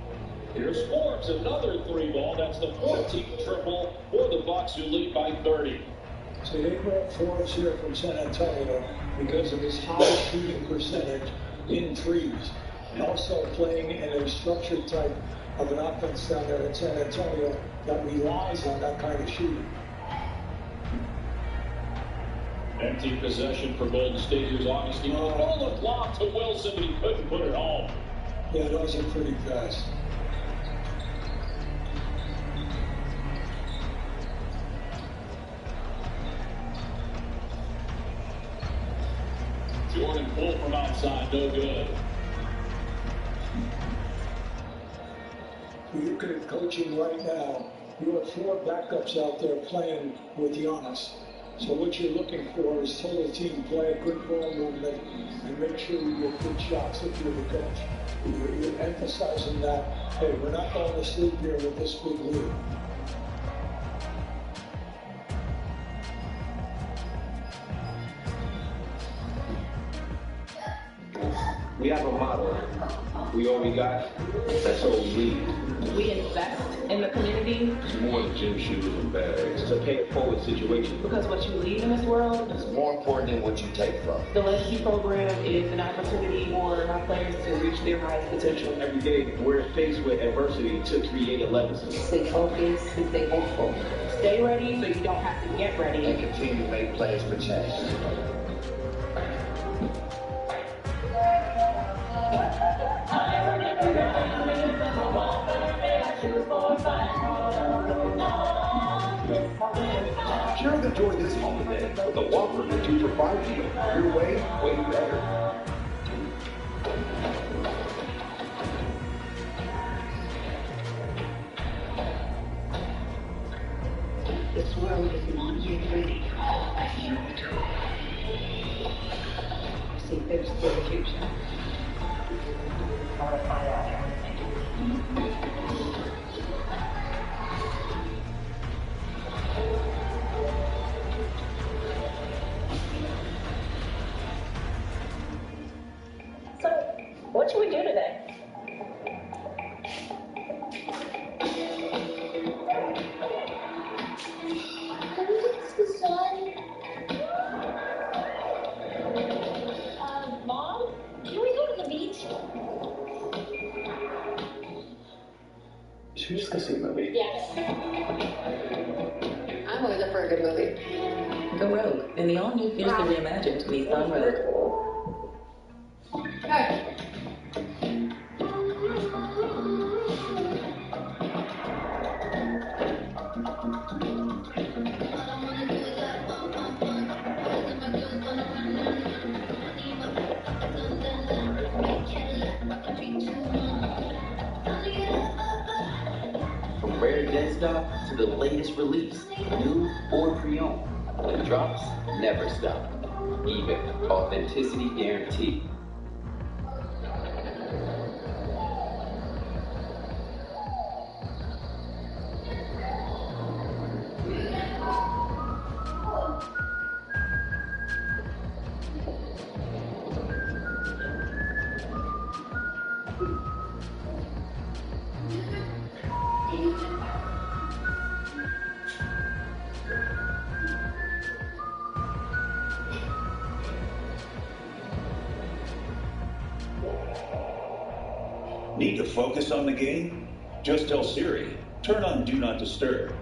Here's Forbes, another 3-ball. That's the 14th triple for the Bucks, who lead by 30. So they brought Forbes here from San Antonio because of his high shooting percentage in threes. Also playing in a structured type of an offense down there in San Antonio that relies on that kind of shooting. Empty possession for Golden State. Here's Augustine. Oh, the block to Wilson, but he couldn't put it home. Yeah, those are pretty fast. Jordan pulled from outside, no good. You look at coaching right now, you have 4 backups out there playing with Giannis. So what you're looking for is total team play, good ball movement, and make sure you get good shots if you're the coach. You're emphasizing that, hey, we're not going to sleep here with this big lead. We have a model. We all we got. That's all we need. We invest in the community. It's more than gym shoes and bags. It's a pay-it-forward situation. Because what you leave in this world is more important than what you take from. The Legacy Program is an opportunity for our players to reach their highest potential. Every day, we're faced with adversity to create a legacy. Stay focused and stay hopeful. Stay ready so you don't have to get ready. And continue to make plans for change. Share the joy this holiday with a Whopper for 2 for $5 deal. Your way, way better. This world is not yet ready. You do. See, there's still a future. So, what should we do today? Can we fix the sun? Mom? Can we go to the beach? Should we just go see a movie? Yes. I'm always up for a good movie. The Rogue, and the all-new Fiercely Reimagined Nissan Rogue. Hey. From rare dead stock to the latest release, new or pre-owned, the drops never stop. Even authenticity guaranteed. Need to focus on the game? Just tell Siri, turn on Do Not Disturb.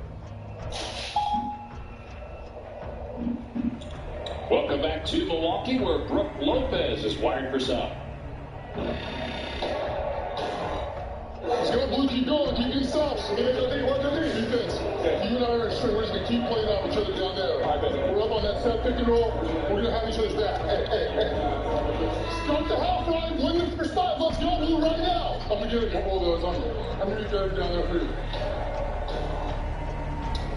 Welcome back to Milwaukee, where Brooke Lopez is wired for sound. Let's go, Blue. Keep going. Keep getting stops. What do defense? You and I are sure we're just going to keep playing off each other down there. We're up on that set pick and roll. We're going to have each other's back. Hey. Start the half line. Win this for 5. Let's go, Blue, right now. I'm going to get a couple of those. I'm going to get down there for you.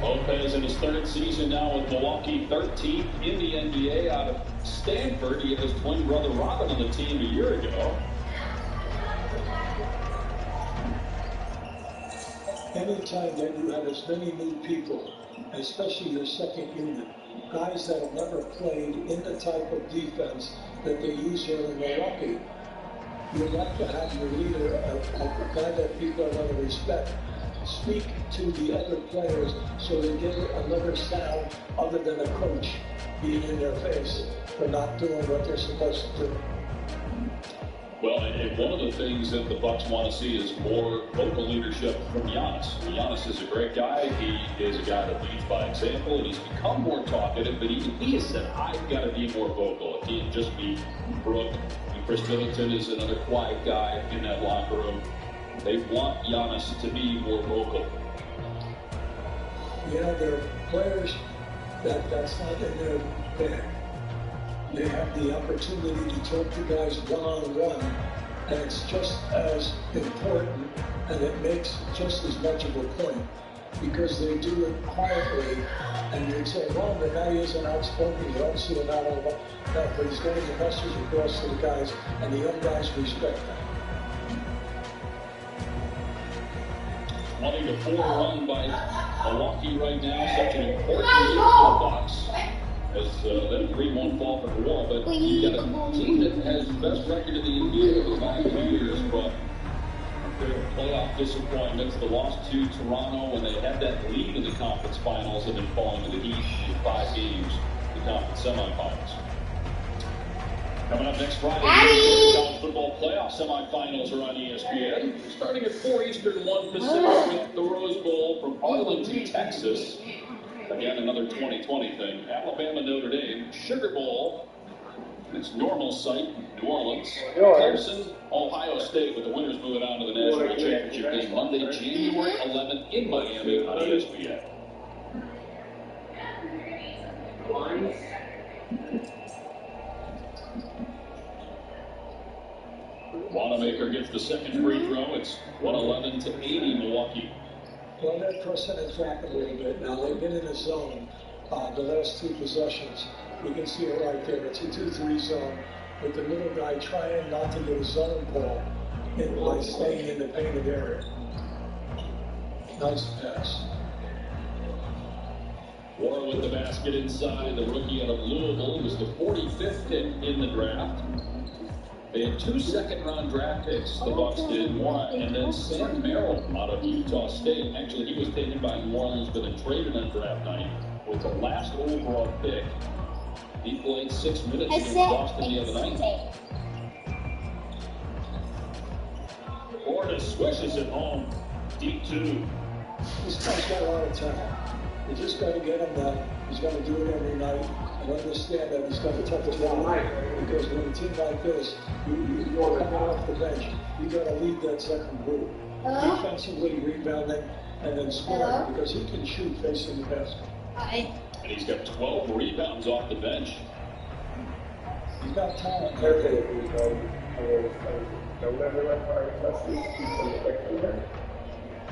Lopez in his 3rd season now with Milwaukee, 13th in the NBA out of Stanford. He had his twin brother Robin on the team a year ago. Anytime that you have as many new people, especially your second unit, guys that have never played in the type of defense that they use here in Milwaukee, you'd like to have your leader, a guy that people are going to respect, speak to the other players so they get another sound other than a coach being in their face for not doing what they're supposed to do. Well, and one of the things that the Bucks want to see is more vocal leadership from Giannis. Giannis is a great guy. He is a guy that leads by example, and he's become more talkative, but even he has said, I've got to be more vocal. It can't just be Brooke. And Chris Middleton is another quiet guy in that locker room. They want Giannis to be more vocal. You know, there are players that's not in their bag. They have the opportunity to talk to guys one-on-one, and it's just as important, and it makes just as much of a point, because they do it quietly, and you'd say, well, the guy isn't outspoken, you don't see him out on the no, but he's getting the message across to the guys, and the young guys respect that. 20-4 run by Milwaukee right now, such an important game for the Bucks. As that 3-1 fall for the wall, but you got a team that has the best record in the NBA over the last 2 years, but their playoff disappointments, the loss to Toronto when they had that lead in the conference finals and then falling to the Heat in 5 games, the conference semifinals. Coming up next Friday, the college football playoff semifinals are on ESPN. Starting at 4 Eastern, 1 Pacific with the Rose Bowl from Arlington, Texas. Again, another 2020 thing. Alabama, Notre Dame, Sugar Bowl. Its normal site, New Orleans. Clemson, Ohio State, with the winners moving on to the national championship game Monday, January 11th in Miami on ESPN. Wanamaker gets the second free throw. It's 111-80 Milwaukee. Well, they're pressing it back a little bit now. They've been in the zone the last 2 possessions. You can see it right there. It's a 2-3 zone with the middle guy trying not to get a zone ball by staying in the painted area. Nice pass. Warren with the basket inside. The rookie out of Louisville was the 45th pick in the draft. They had 2 second-round draft picks, the Bucks did, one, and then Sam Merrill out of Utah State. Actually, he was taken by New Orleans, but then traded on draft night with the last overall pick. He played 6 minutes against Boston the other night. Florida swishes it home. Deep 2. This guy's got a lot of talent. You just got to get him that. He's going to do it every night. And understand that he's going to touch it all night, because when a team like this, you're coming off the bench, you got to lead that second group. Defensively, rebounding, and then scoring, because he can shoot facing the basket. And he's got 12 rebounds off the bench. He's got talent.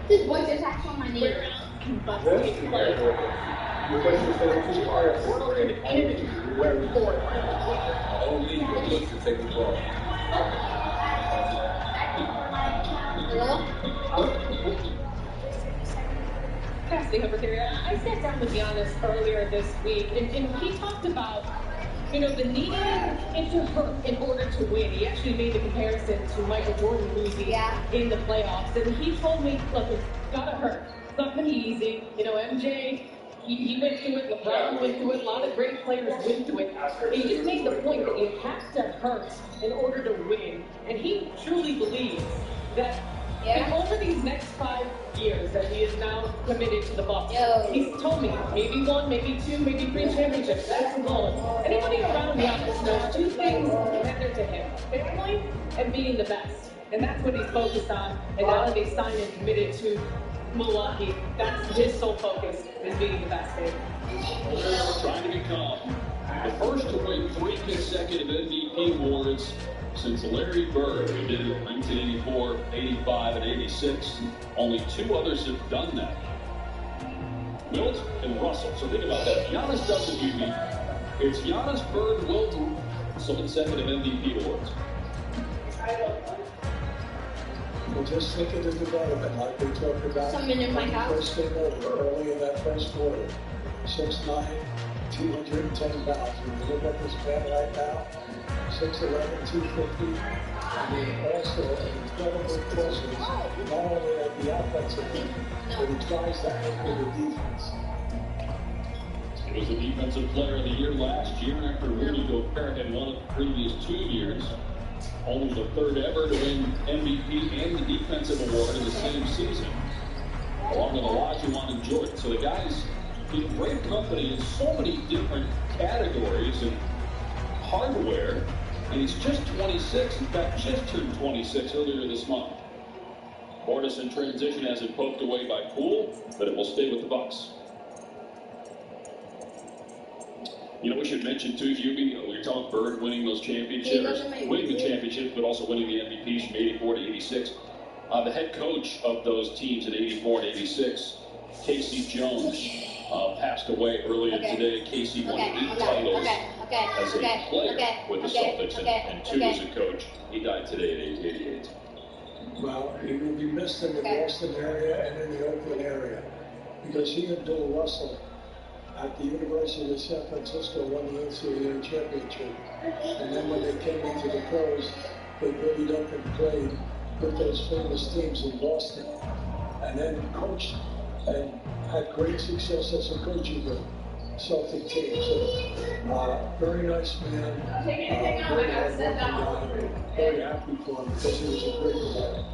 This voice is actually on my name. Casting over here. I sat down with Giannis earlier this week, and he talked about, the needing it to hurt in order to win. He actually made the comparison to Michael Jordan losing in the playoffs, and he told me, look, it's gotta hurt. It's not gonna be easy. MJ, he went through it. LeBron went through it. A lot of great players went through it. And he just made the point that you have to hurt in order to win, and he truly believes that. And over these next 5 years that he is now committed to the Bucks, he's told me maybe 1, maybe 2, maybe 3 championships. That's the goal. Anybody around Giannis knows 2 things matter to him: family and being the best. And that's what he's focused on. And now that they signed and committed to Milwaukee, that's his sole focus, is being the best. Trying to become the first to win 3 consecutive MVP awards since Larry Bird, who did it in 1984, 85, and 86. Only 2 others have done that. Wilt and Russell. So think about that. Giannis doesn't unique. It's Giannis, Bird, Wilt, some consecutive MVP awards. Well, just think of the development, like we talked about. Someone in my house. First came over early in that first quarter. 6'9", 210 pounds. When you look at this man right now, 6'11", 250. I mean, also an incredible presence, not only at the offensive end, but he tries to anchor the defense. He was the Defensive Player of the Year last year after Rudy Gobert had won it the previous 2 years. Only the 3rd ever to win MVP and the Defensive Award in the same season, along with Olajuwon and Jordan. So the guy's in great company in so many different categories and hardware, and he's just 26. In fact, just turned 26 earlier this month. Portis in transition has it poked away by Poole, but it will stay with the Bucks. We should mention too, Hubie, we were talking Bird winning those championships, winning the championships, but also winning the MVPs from 84 to 86. The head coach of those teams in 84 and 86, Casey Jones, passed away earlier today. Casey won 8 titles as a player with the Celtics and 2 as a coach. He died today at age 88. Well, he will be missed in the Boston area and in the Oakland area, because he and Bill Russell at the University of San Francisco won the NCAA championship. And then when they came into the pros, they bullied up and played with those famous teams in Boston. And then coached and had great success as a coaching the Celtic team. So, very nice man. Very hard-working guy. Very happy for him because he was a great player.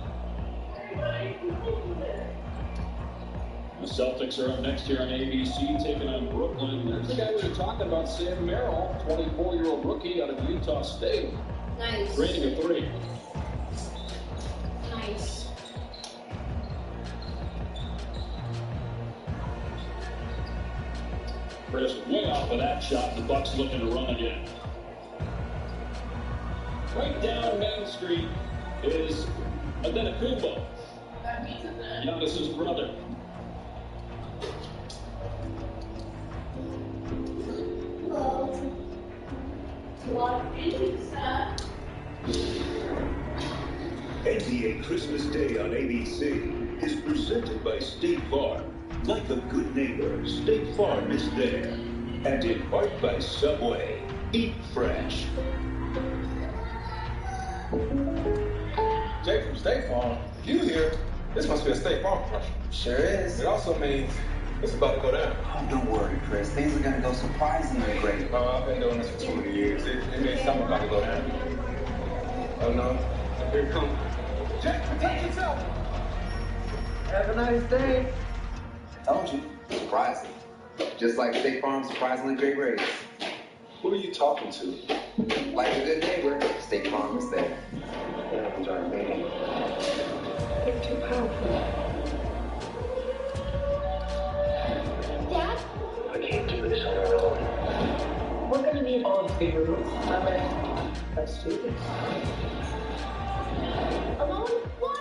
The Celtics are up next year on ABC, taking on Brooklyn. There's the guy we were talking about, Sam Merrill, 24-year-old rookie out of Utah State. Nice. Rating a 3. Nice. Chris way off of that shot. The Bucks looking to run again. Right down Main Street is Antetokounmpo, Giannis's brother. NBA Christmas Day on ABC is presented by State Farm. Like a good neighbor, State Farm is there. And in part by Subway. Eat fresh. Jake from State Farm, you here? This must be a State Farm commercial. Sure is. It also means it's about to go down. Oh, don't worry, Chris. Things are gonna go surprisingly great. No, I've been doing this for too many years. It means something about to go down. Oh no, here it comes. Jake, protect yourself. Have a nice day. I told you, surprising. Just like State Farm's surprisingly great rates. Who are you talking to? Like a good neighbor, State Farm is there. Yeah, I'm trying to make it. You're too powerful. Dad? I can't do this on our own. We're gonna need all three rooms. I mean, let's do this. Alone? What?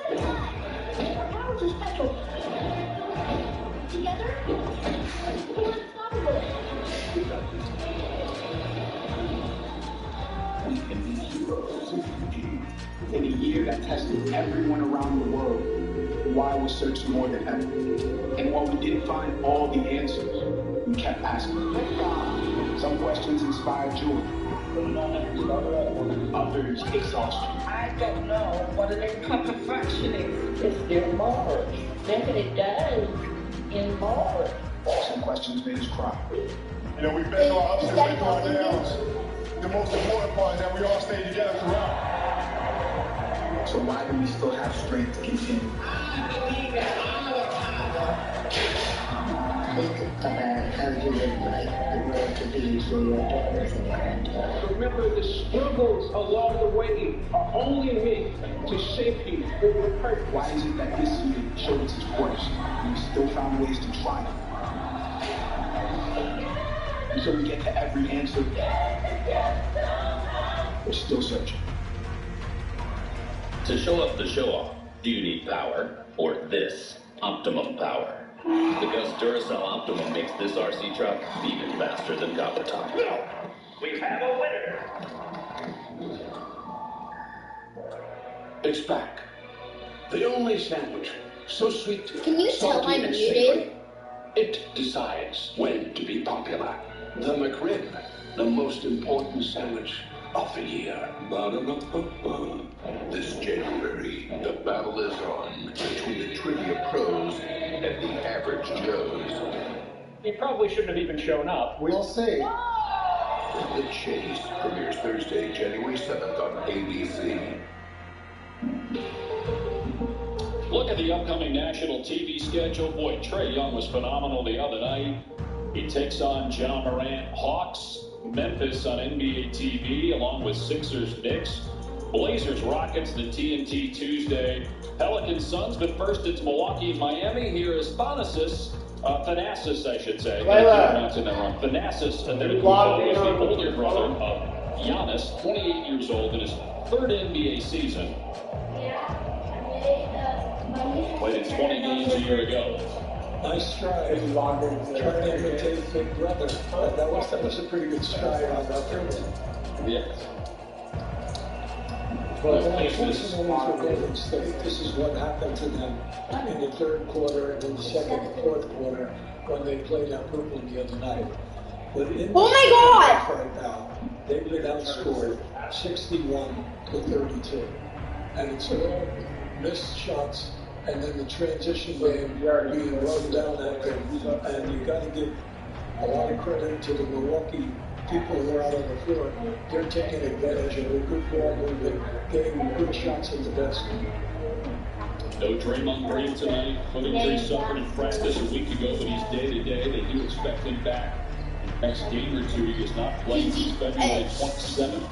Our powers are special. Together? We're unstoppable. We can be heroes, Eugene. In a year that tested everyone around the world, why we're searching more than ever. And while we didn't find all the answers, we kept asking. Some questions inspired joy. Others exhaustion. I don't know what an improper fraction is. It's still March. Maybe it does in March. Some questions made us cry. You know, we've been through our ups and been through our downs. The most important part is that we all stay together throughout. So why do we still have strength to continue? Think about how you would like the world to be for your daughters and granddaughters. Remember, the struggles along the way are only meant to shape you for your purpose. Why is it that this year showed us its worst, and we still found ways to triumph? Until we get to every answer, we're still searching. To show up the show off, do you need power or this Optimum Power? Because Duracell Optimum makes this RC truck even faster than Copper Top. We have a winner. It's back. The only sandwich so sweet. Can you tell I'm muted? It decides when to be popular. The McRib, the most important sandwich of the year. This January, the battle is on between the trivia pros and the average Joes. He probably shouldn't have even shown up. We'll see. The Chase premieres Thursday, January 7th on ABC. Look at the upcoming national TV schedule. Boy, Trae Young was phenomenal the other night. He takes on Ja Morant Hawks, Memphis on NBA TV, along with Sixers Knicks, Blazers Rockets, the TNT Tuesday, Pelicans Suns, but first it's Milwaukee Miami. Here is Thanasis, I should say. I'm pronouncing that wrong. Thanasis Antetokounmpo is the older brother of Giannis, 28 years old, in his third NBA season. Played in 20 games a year ago. Nice stride. Trying to imitate Big Brother. That was a pretty good stride on that field. Yeah. But unfortunately for Golden State, this is what happened to them in the third quarter and in the second and fourth quarter when they played at Brooklyn the other night. But in right now, they've been outscored 61-32. And it's all missed shots. And then the transition game being run down at them. And you got to give a lot of credit to the Milwaukee people who are out on the floor. They're taking advantage of a good ball movement, getting good shots at the basket. No Draymond Green tonight. Foot injury suffered in practice a week ago, but he's day-to-day. They do expect him back next game or two. He is not playing since February 27th.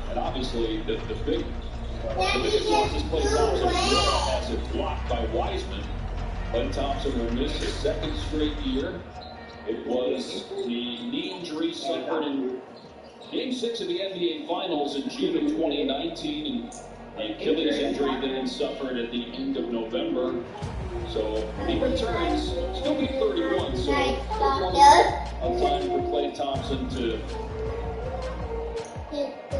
And obviously, the biggest loss is Klay Thompson. Has it blocked by Wiseman. Klay Thompson will miss his second straight year. It was the knee injury suffered in Game 6 of the NBA Finals in June of 2019, and the Achilles injury then suffered at the end of November. So he returns, still be 31, so a time for Klay Thompson to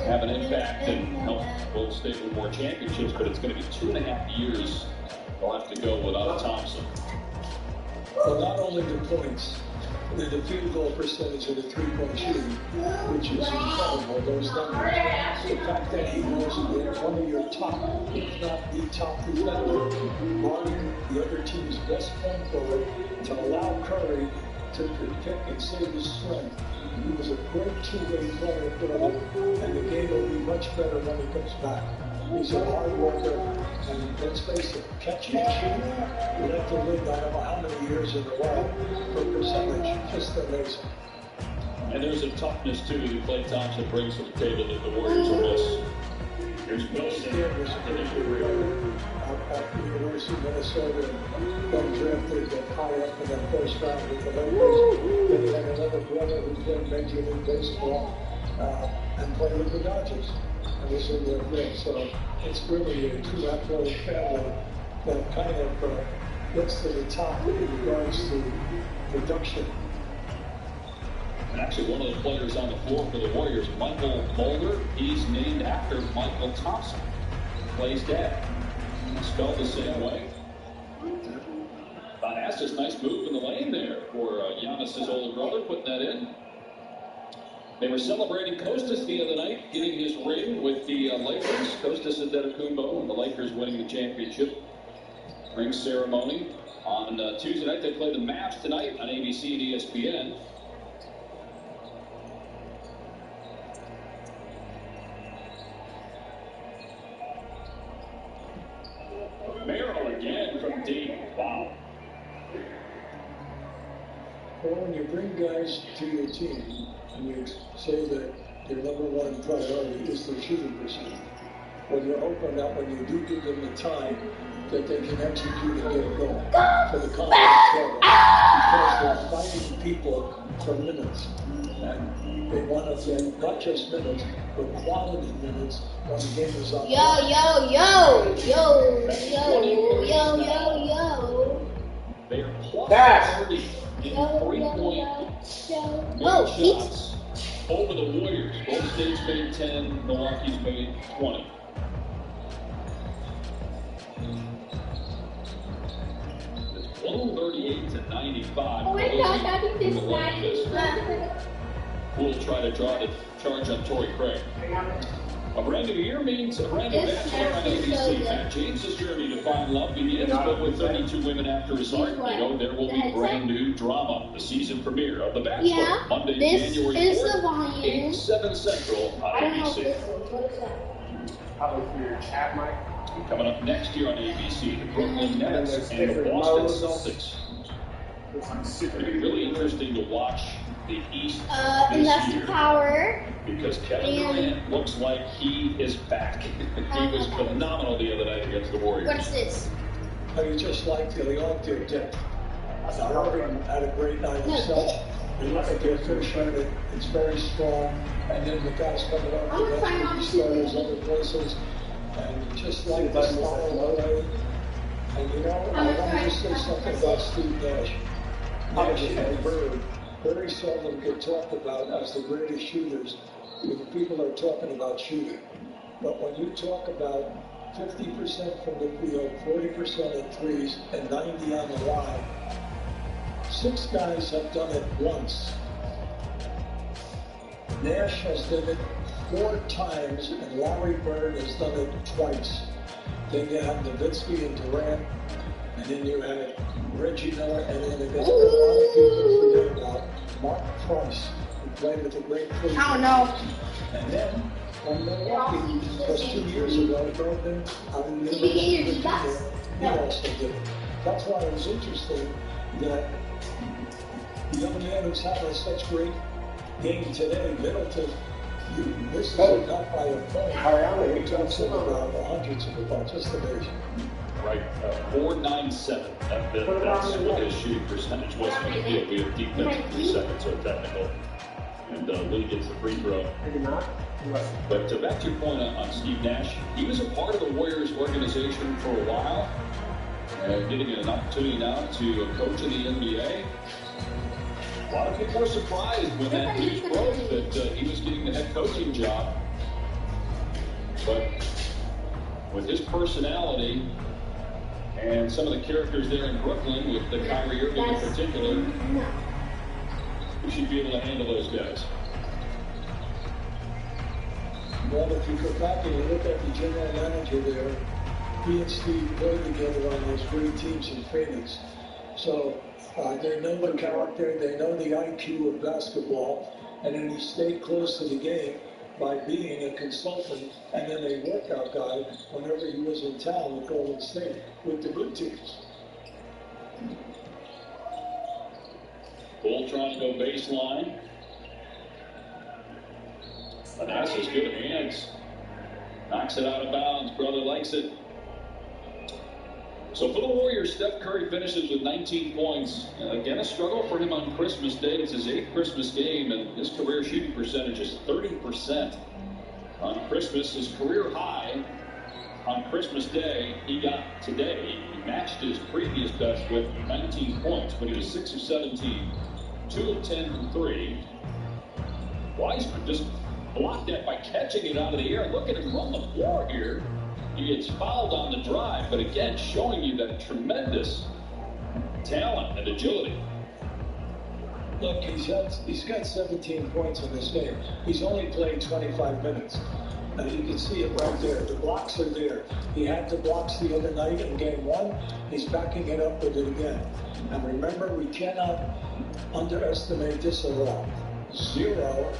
have an impact and help Golden State with more championships, but it's going to be 2.5 years they'll have to go without Thompson. Well, not only the points, the field goal percentage of the three-point shooting, which is incredible, those numbers. The fact that he was one of your top, if not the top defender, guarding the other team's best point forward to allow Curry to pick and save his strength. He was a great two-way player for them, and the game will be much better when he comes back. He's a hard worker, and let's face it, catching and shooting, you have to live I don't know how many years in a row for percentage. Just amazing. And there's a toughness, too, that Klay Thompson brings to the table that the Warriors will miss. Here's Wilson. At the University of Minnesota, got drafted high up in that first round with the Lakers. Then he had another brother who played Major League Baseball and played with the Dodgers. And was in their grade. So it's really a true athletic family that kind of gets to the top in regards to production. And actually, one of the players on the floor for the Warriors, Michael Mulder, he's named after Michael Thompson, Klay's dad. Spelled the same way. Thanasis, nice move in the lane there for Giannis' older brother, putting that in. They were celebrating Kostas the other night, getting his ring with the Lakers. Kostas Antetokounmpo and the Lakers winning the championship ring ceremony. On Tuesday night, they play the Mavs tonight on ABC and ESPN. Merrill again from deep. Wow. Well, when you bring guys to your team and you say that your number one priority is their shooting percentage, well, you're hoping that when you do give them the time, that they can execute and get it going for the conference level. Because they're fighting people for minutes. And they want to get not just minutes, but quality minutes when the game is up. Yo. They are plus 30 in 3-point shots over the Warriors. Both States made 10, Milwaukee's made 20. It's 138-95. Oh my God, I think this guy is We'll try to draw the charge on Torrey Craig. A brand new year means a brand new bachelor on ABC. Matt James' journey to find love begins, but with 32 women after his heart, you know there will be brand new drama. The season premiere of The Bachelor, Monday, January 4th, 8/7 Central on ABC. What is that? Probably for your chat mic. Coming up next year on ABC, the Brooklyn Nets and the Boston Celtics. It'll be really interesting to watch the East this year. Power. Because Kevin Durant looks like he is back. He was phenomenal the other night against the Warriors. What's this? You just like they all their depth. Irving had a great night himself. You look at their first unit, it's very strong. And then the guys coming up to the starters other places. And just like the style of play. And you know, I want to say something about Steve Nash. Nash and Bird very seldom get talked about as the greatest shooters when people are talking about shooting. But when you talk about 50% from the field, 40% at threes, and 90 on the line, 6 guys have done it once. Nash has done it 4 times, and Larry Bird has done it twice. Then you have Nowitzki and Durant, and then you have Reggie Miller, and then there's a lot of people forget about Mark Price, who played with the great Cleveland. I don't know. And then, when Milwaukee, just 2 years ago, Brandon, out of the University of Virginia, he also did it. That's why it was interesting that the young man who's having such great game today, Middleton, you missed it not by a point. He talks about hundreds of about just amazing. Right, 497. That's what his shooting percentage was from the field. We have defense 3 seconds, so technical. And Lee gets the free throw. But back to your point on Steve Nash, he was a part of the Warriors organization for a while, getting an opportunity now to coach in the NBA. A lot of people were surprised when that news broke that he was getting the head coaching job. But with his personality and some of the characters there in Brooklyn, with the Kyrie Irving in particular, we should be able to handle those guys. Well, if you go back and you look at the general manager there, he and Steve played together on those great teams in Phoenix. So they know the character, they know the IQ of basketball, and then he stayed close to the game by being a consultant and then a workout guy whenever he was in town with Golden State with the good teams. Bull trying to go baseline. Thanasis good hands. Knocks it out of bounds. Brother likes it. So for the Warriors, Steph Curry finishes with 19 points. Again, a struggle for him on Christmas Day. It's his 8th Christmas game, and his career shooting percentage is 30%. On Christmas, his career high on Christmas Day, he got today. He matched his previous best with 19 points, but he was 6 of 17, 2 of 10 from 3. Wiseman just blocked that by catching it out of the air. Look at him run the floor here. He gets fouled on the drive, but again, showing you that tremendous talent and agility. Look, he's got 17 points in this game. He's only played 25 minutes. You can see it right there. The blocks are there. He had the blocks the other night in game 1. He's backing it up with it again. And remember, we cannot underestimate this at all. 0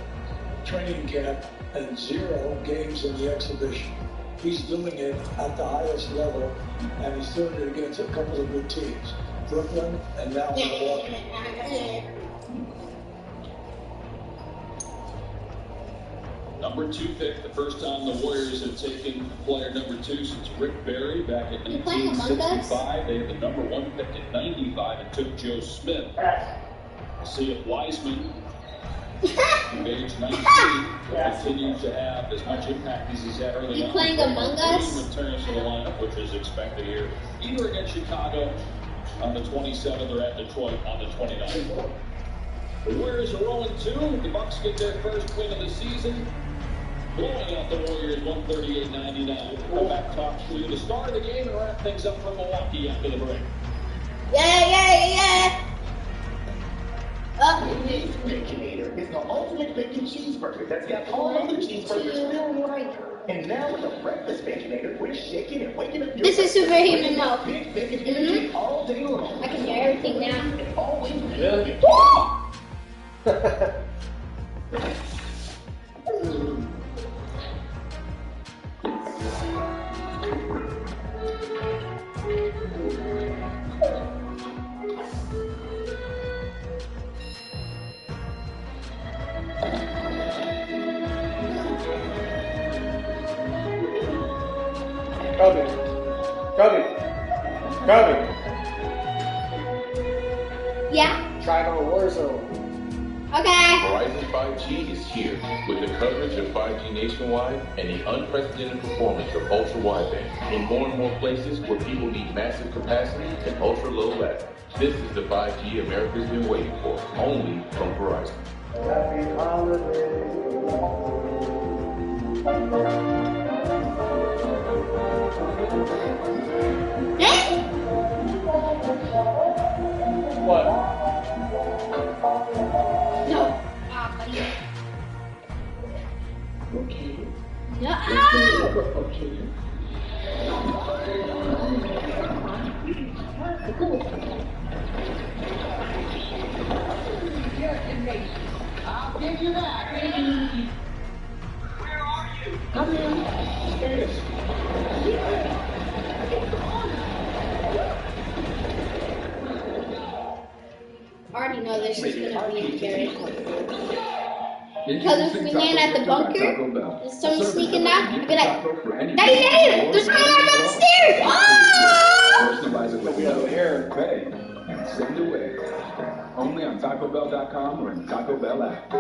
training camp and 0 games in the exhibition. He's doing it at the highest level, and he's doing it against a couple of good teams. Brooklyn and now Milwaukee. Number 2 pick, the first time the Warriors have taken player number 2 since Rick Barry back in 1965. They had the number 1 pick in 95 and took Joe Smith. We'll see if Wiseman, who age 19, continues to have as much impact as he's had early on. Playing Among Us? Returns to the lineup, which is expected here, either against Chicago on the 27th or at Detroit on the 29th. The Warriors are rolling 2. The Bucks get their first win of the season, blowing out the Warriors 138-99. We'll come back, talk through the start of the game, and wrap things up from Milwaukee after the break. Yeah. Today's Baconator is the ultimate bacon cheeseburger that's got all other cheeseburgers filled right. And now with the breakfast Baconator, we're shaking and waking up your This is superhuman mode. Big bacon energy all day long. I can hear everything now. And always Woo! Kobe. Yeah? Try it on Warzone. Okay. Verizon 5G is here with the coverage of 5G nationwide and the unprecedented performance of ultra-wideband in more and more places where people need massive capacity and ultra-low lag. This is the 5G America's been waiting for, only from Verizon. Happy holidays. What? No. Okay. No. I'll give you that. Where are you? Come in. I already know this is going to be embarrassing. Because if we land at the bunker, and someone's sneaking out, I'd be like, Daddy, there's someone up on the stairs! Oh! We have hair and pay and send away. Only on TacoBell.com or in the Taco Bell app.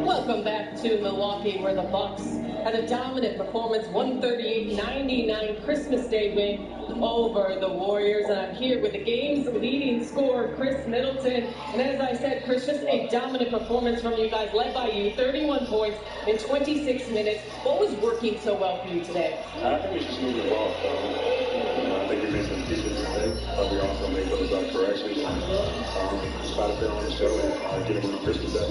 Welcome back to Milwaukee, where the Bucks had a dominant performance, 138-99 Christmas Day win over the Warriors. And I'm here with the game's leading scorer, Chris Middleton. And as I said, Chris, just a dominant performance from you guys, led by you, 31 points in 26 minutes. What was working so well for you today? I think we just moved the ball. I think we made some decent mistakes, but we also made those corrections and try to fit on the show and get it on Christmas Day.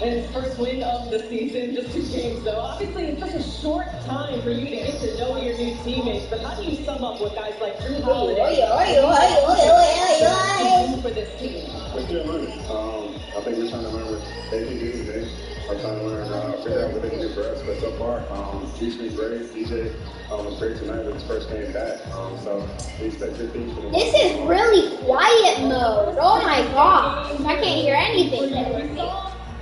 And his first win of the season, just 2 games though. Obviously, it's such a short time for you to get to know your new teammates, but how do you sum up what guys like Drew Holiday for this team? We're still learning. I think we're trying to learn what they can do today. We're trying to learn, figure out what they can do for us. But so far, G's been great. DJ was great tonight with his first game back. So we expect good things for them. This is really quiet mode. Oh my gosh. I can't hear anything.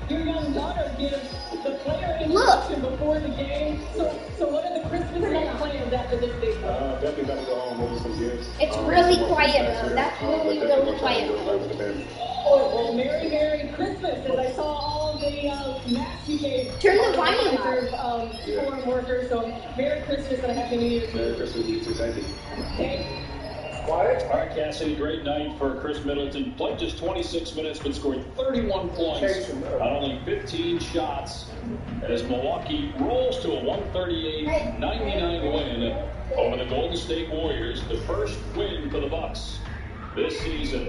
Your young daughter gives the player instruction before the game. So what are the Christmas night plans after this big one? Definitely got to go home over some gifts. It's really quiet mode. That's really quiet mode. Well, Merry Christmas, as I saw all the masks you gave. Turn the volume up. Foreign workers, so Merry Christmas and a Happy New Year to you. Merry Christmas to you too, thank you. Hey. All right, Cassidy, great night for Chris Middleton. Played just 26 minutes, but scored 31 points on only 15 shots as Milwaukee rolls to a 138-99 win over the Golden State Warriors, the first win for the Bucks this season.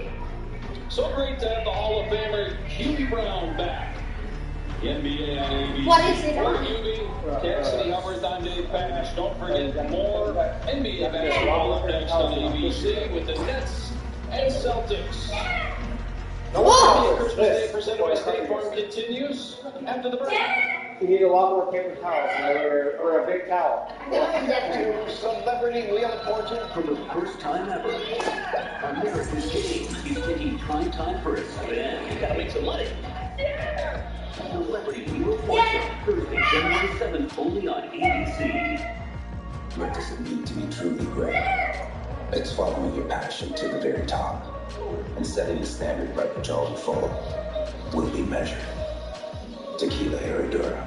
So great to have the Hall of Famer Hubie Brown back. The NBA on ABC. What is it For on? Hubie, Cassidy Hubbard, I'm Dave Pash. Don't forget more NBA basketball up next on ABC with the Nets and Celtics. Whoa! Christmas Day presented by State Farm continues after the break. You need a lot more paper towels or a big towel. Celebrity Wheel of Fortune. For the first time ever, America's Game is taking prime time for a spin. Gotta make some money. Celebrity Wheel of Fortune, Thursday, January 7th, only on ABC. What does it mean to be truly great? It's following your passion to the very top and setting the standard by which all who follow will be measured. Tequila Herradura,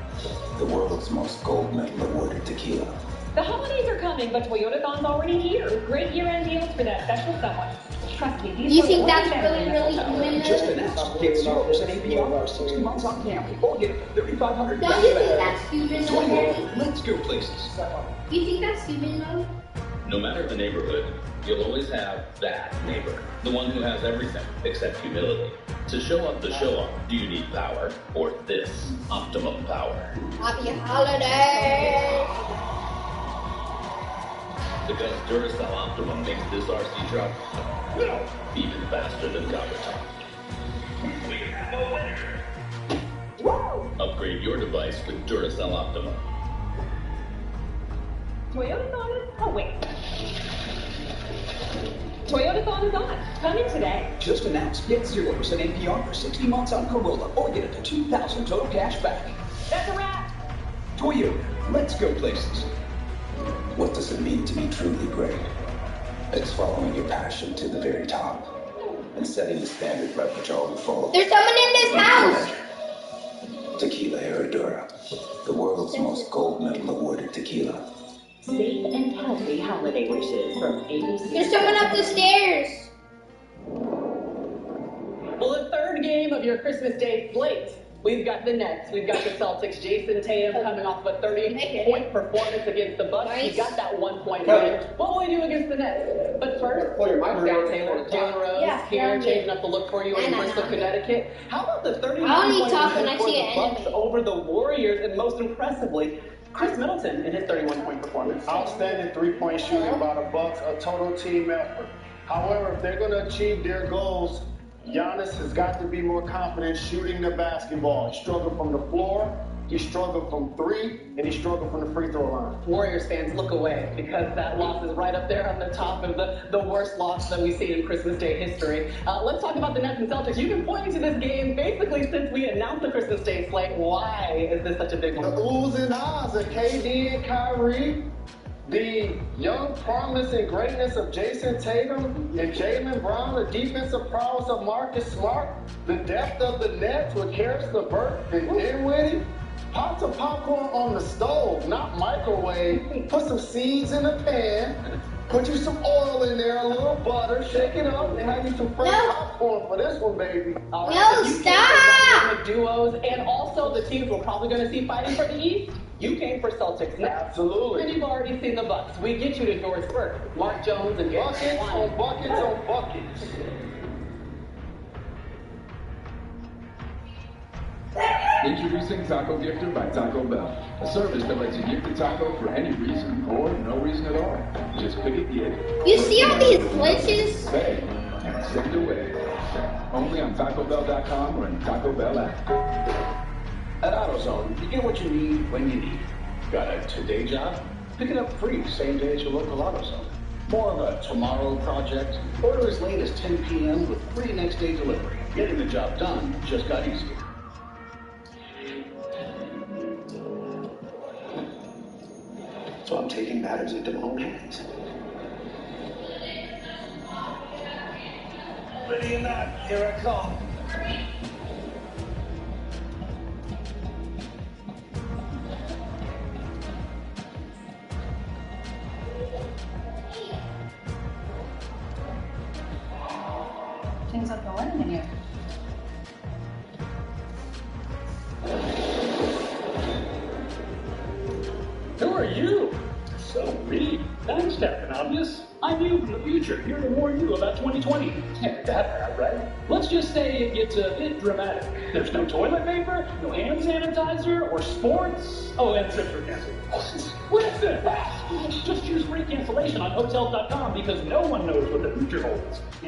the world's most gold medal awarded tequila. The holidays are coming, but Toyotathon's already here with great year-end deals for that special someone. Trust me, these You are think the that's ones really, that really matter. human? Just announced. Get 0% APR for 60 months on Camry. Or get 3,500 Don't you think that's human mode, Harry? Let's go places. Do you think that's human mode? No matter the neighborhood, you'll always have that neighbor. The one who has everything except humility. To show up the show off, do you need power or this optimum power? Happy holidays! Because Duracell Optimum makes this RC truck even faster than Copper Top. We have a winner! Upgrade your device with Duracell Optimum. Toyotathon is... Oh, wait. Toyotathon is on. Coming today. Just announced. Get 0% APR for 60 months on Corolla. Or get up to $2,000 total cash back. That's a wrap. Toyota. Let's go places. What does it mean to be truly great? It's following your passion to the very top and setting the standard by which all who follow. There's someone in this house! Tequila Herradura, the world's most gold medal awarded tequila. Safe and healthy holiday wishes from ABC. There's someone up the stairs! Well, the third game of your Christmas Day slate. We've got the Nets, we've got the Celtics. Jason Tatum coming off of a 30-point performance against the Bucks. He got that 1 point win. What will he do against the Nets? But first, Maria Taylor, Jalen Rose here, changing up the look for you in Bristol, Connecticut. How about the 31-point win for the Bucks over the Warriors? And most impressively, Chris Middleton in his 31-point performance. Outstanding three-point shooting by the Bucks, a total team effort. However, if they're going to achieve their goals, Giannis has got to be more confident shooting the basketball. He struggled from the floor, he struggled from three, and he struggled from the free throw line. Warriors fans, look away, because that loss is right up there on the top of the worst loss that we've seen in Christmas Day history. Let's talk about the Nets and Celtics. You've been pointing to this game basically since we announced the Christmas Day slate. Why is this such a big one? The oohs and ahs of KD and Kyrie, the young promise and greatness of Jason Tatum and Jaylen Brown, the defensive prowess of Marcus Smart, the depth of the Nets with Karis LeVert and Dinwiddie. Pop some popcorn on the stove, not microwave. Put some seeds in a pan. Put you some oil in there, a little butter, shake it up, and have you some fresh popcorn for this one, baby. All right, so stop! The duos, and also the teams we're probably going to see fighting for the East. You came for Celtics Nets. Absolutely. And you've already seen the Bucks. We get you to Doris Burke, Mark Jones, and buckets on buckets on buckets. Introducing Taco Gifter by Taco Bell, a service that lets you gift a taco for any reason or no reason at all. Just pick a gift. You see all these glitches? Pay and send away. Only on TacoBell.com or in Taco Bell app. At AutoZone, you get what you need when you need it. Got a today job? Pick it up free same day at your local AutoZone. More of a tomorrow project? Order as late as 10 p.m. with free next day delivery. Getting the job done just got easier. So I'm taking matters into my own hands. Ready or not, here I come. I'm you from the future, here to warn you about 2020. Can't be that bad, right? Let's just say it gets a bit dramatic. There's no toilet paper, no hand sanitizer, or sports. Oh, and trips are canceled. Listen, just choose free cancellation on Hotels.com because no one knows what the future holds.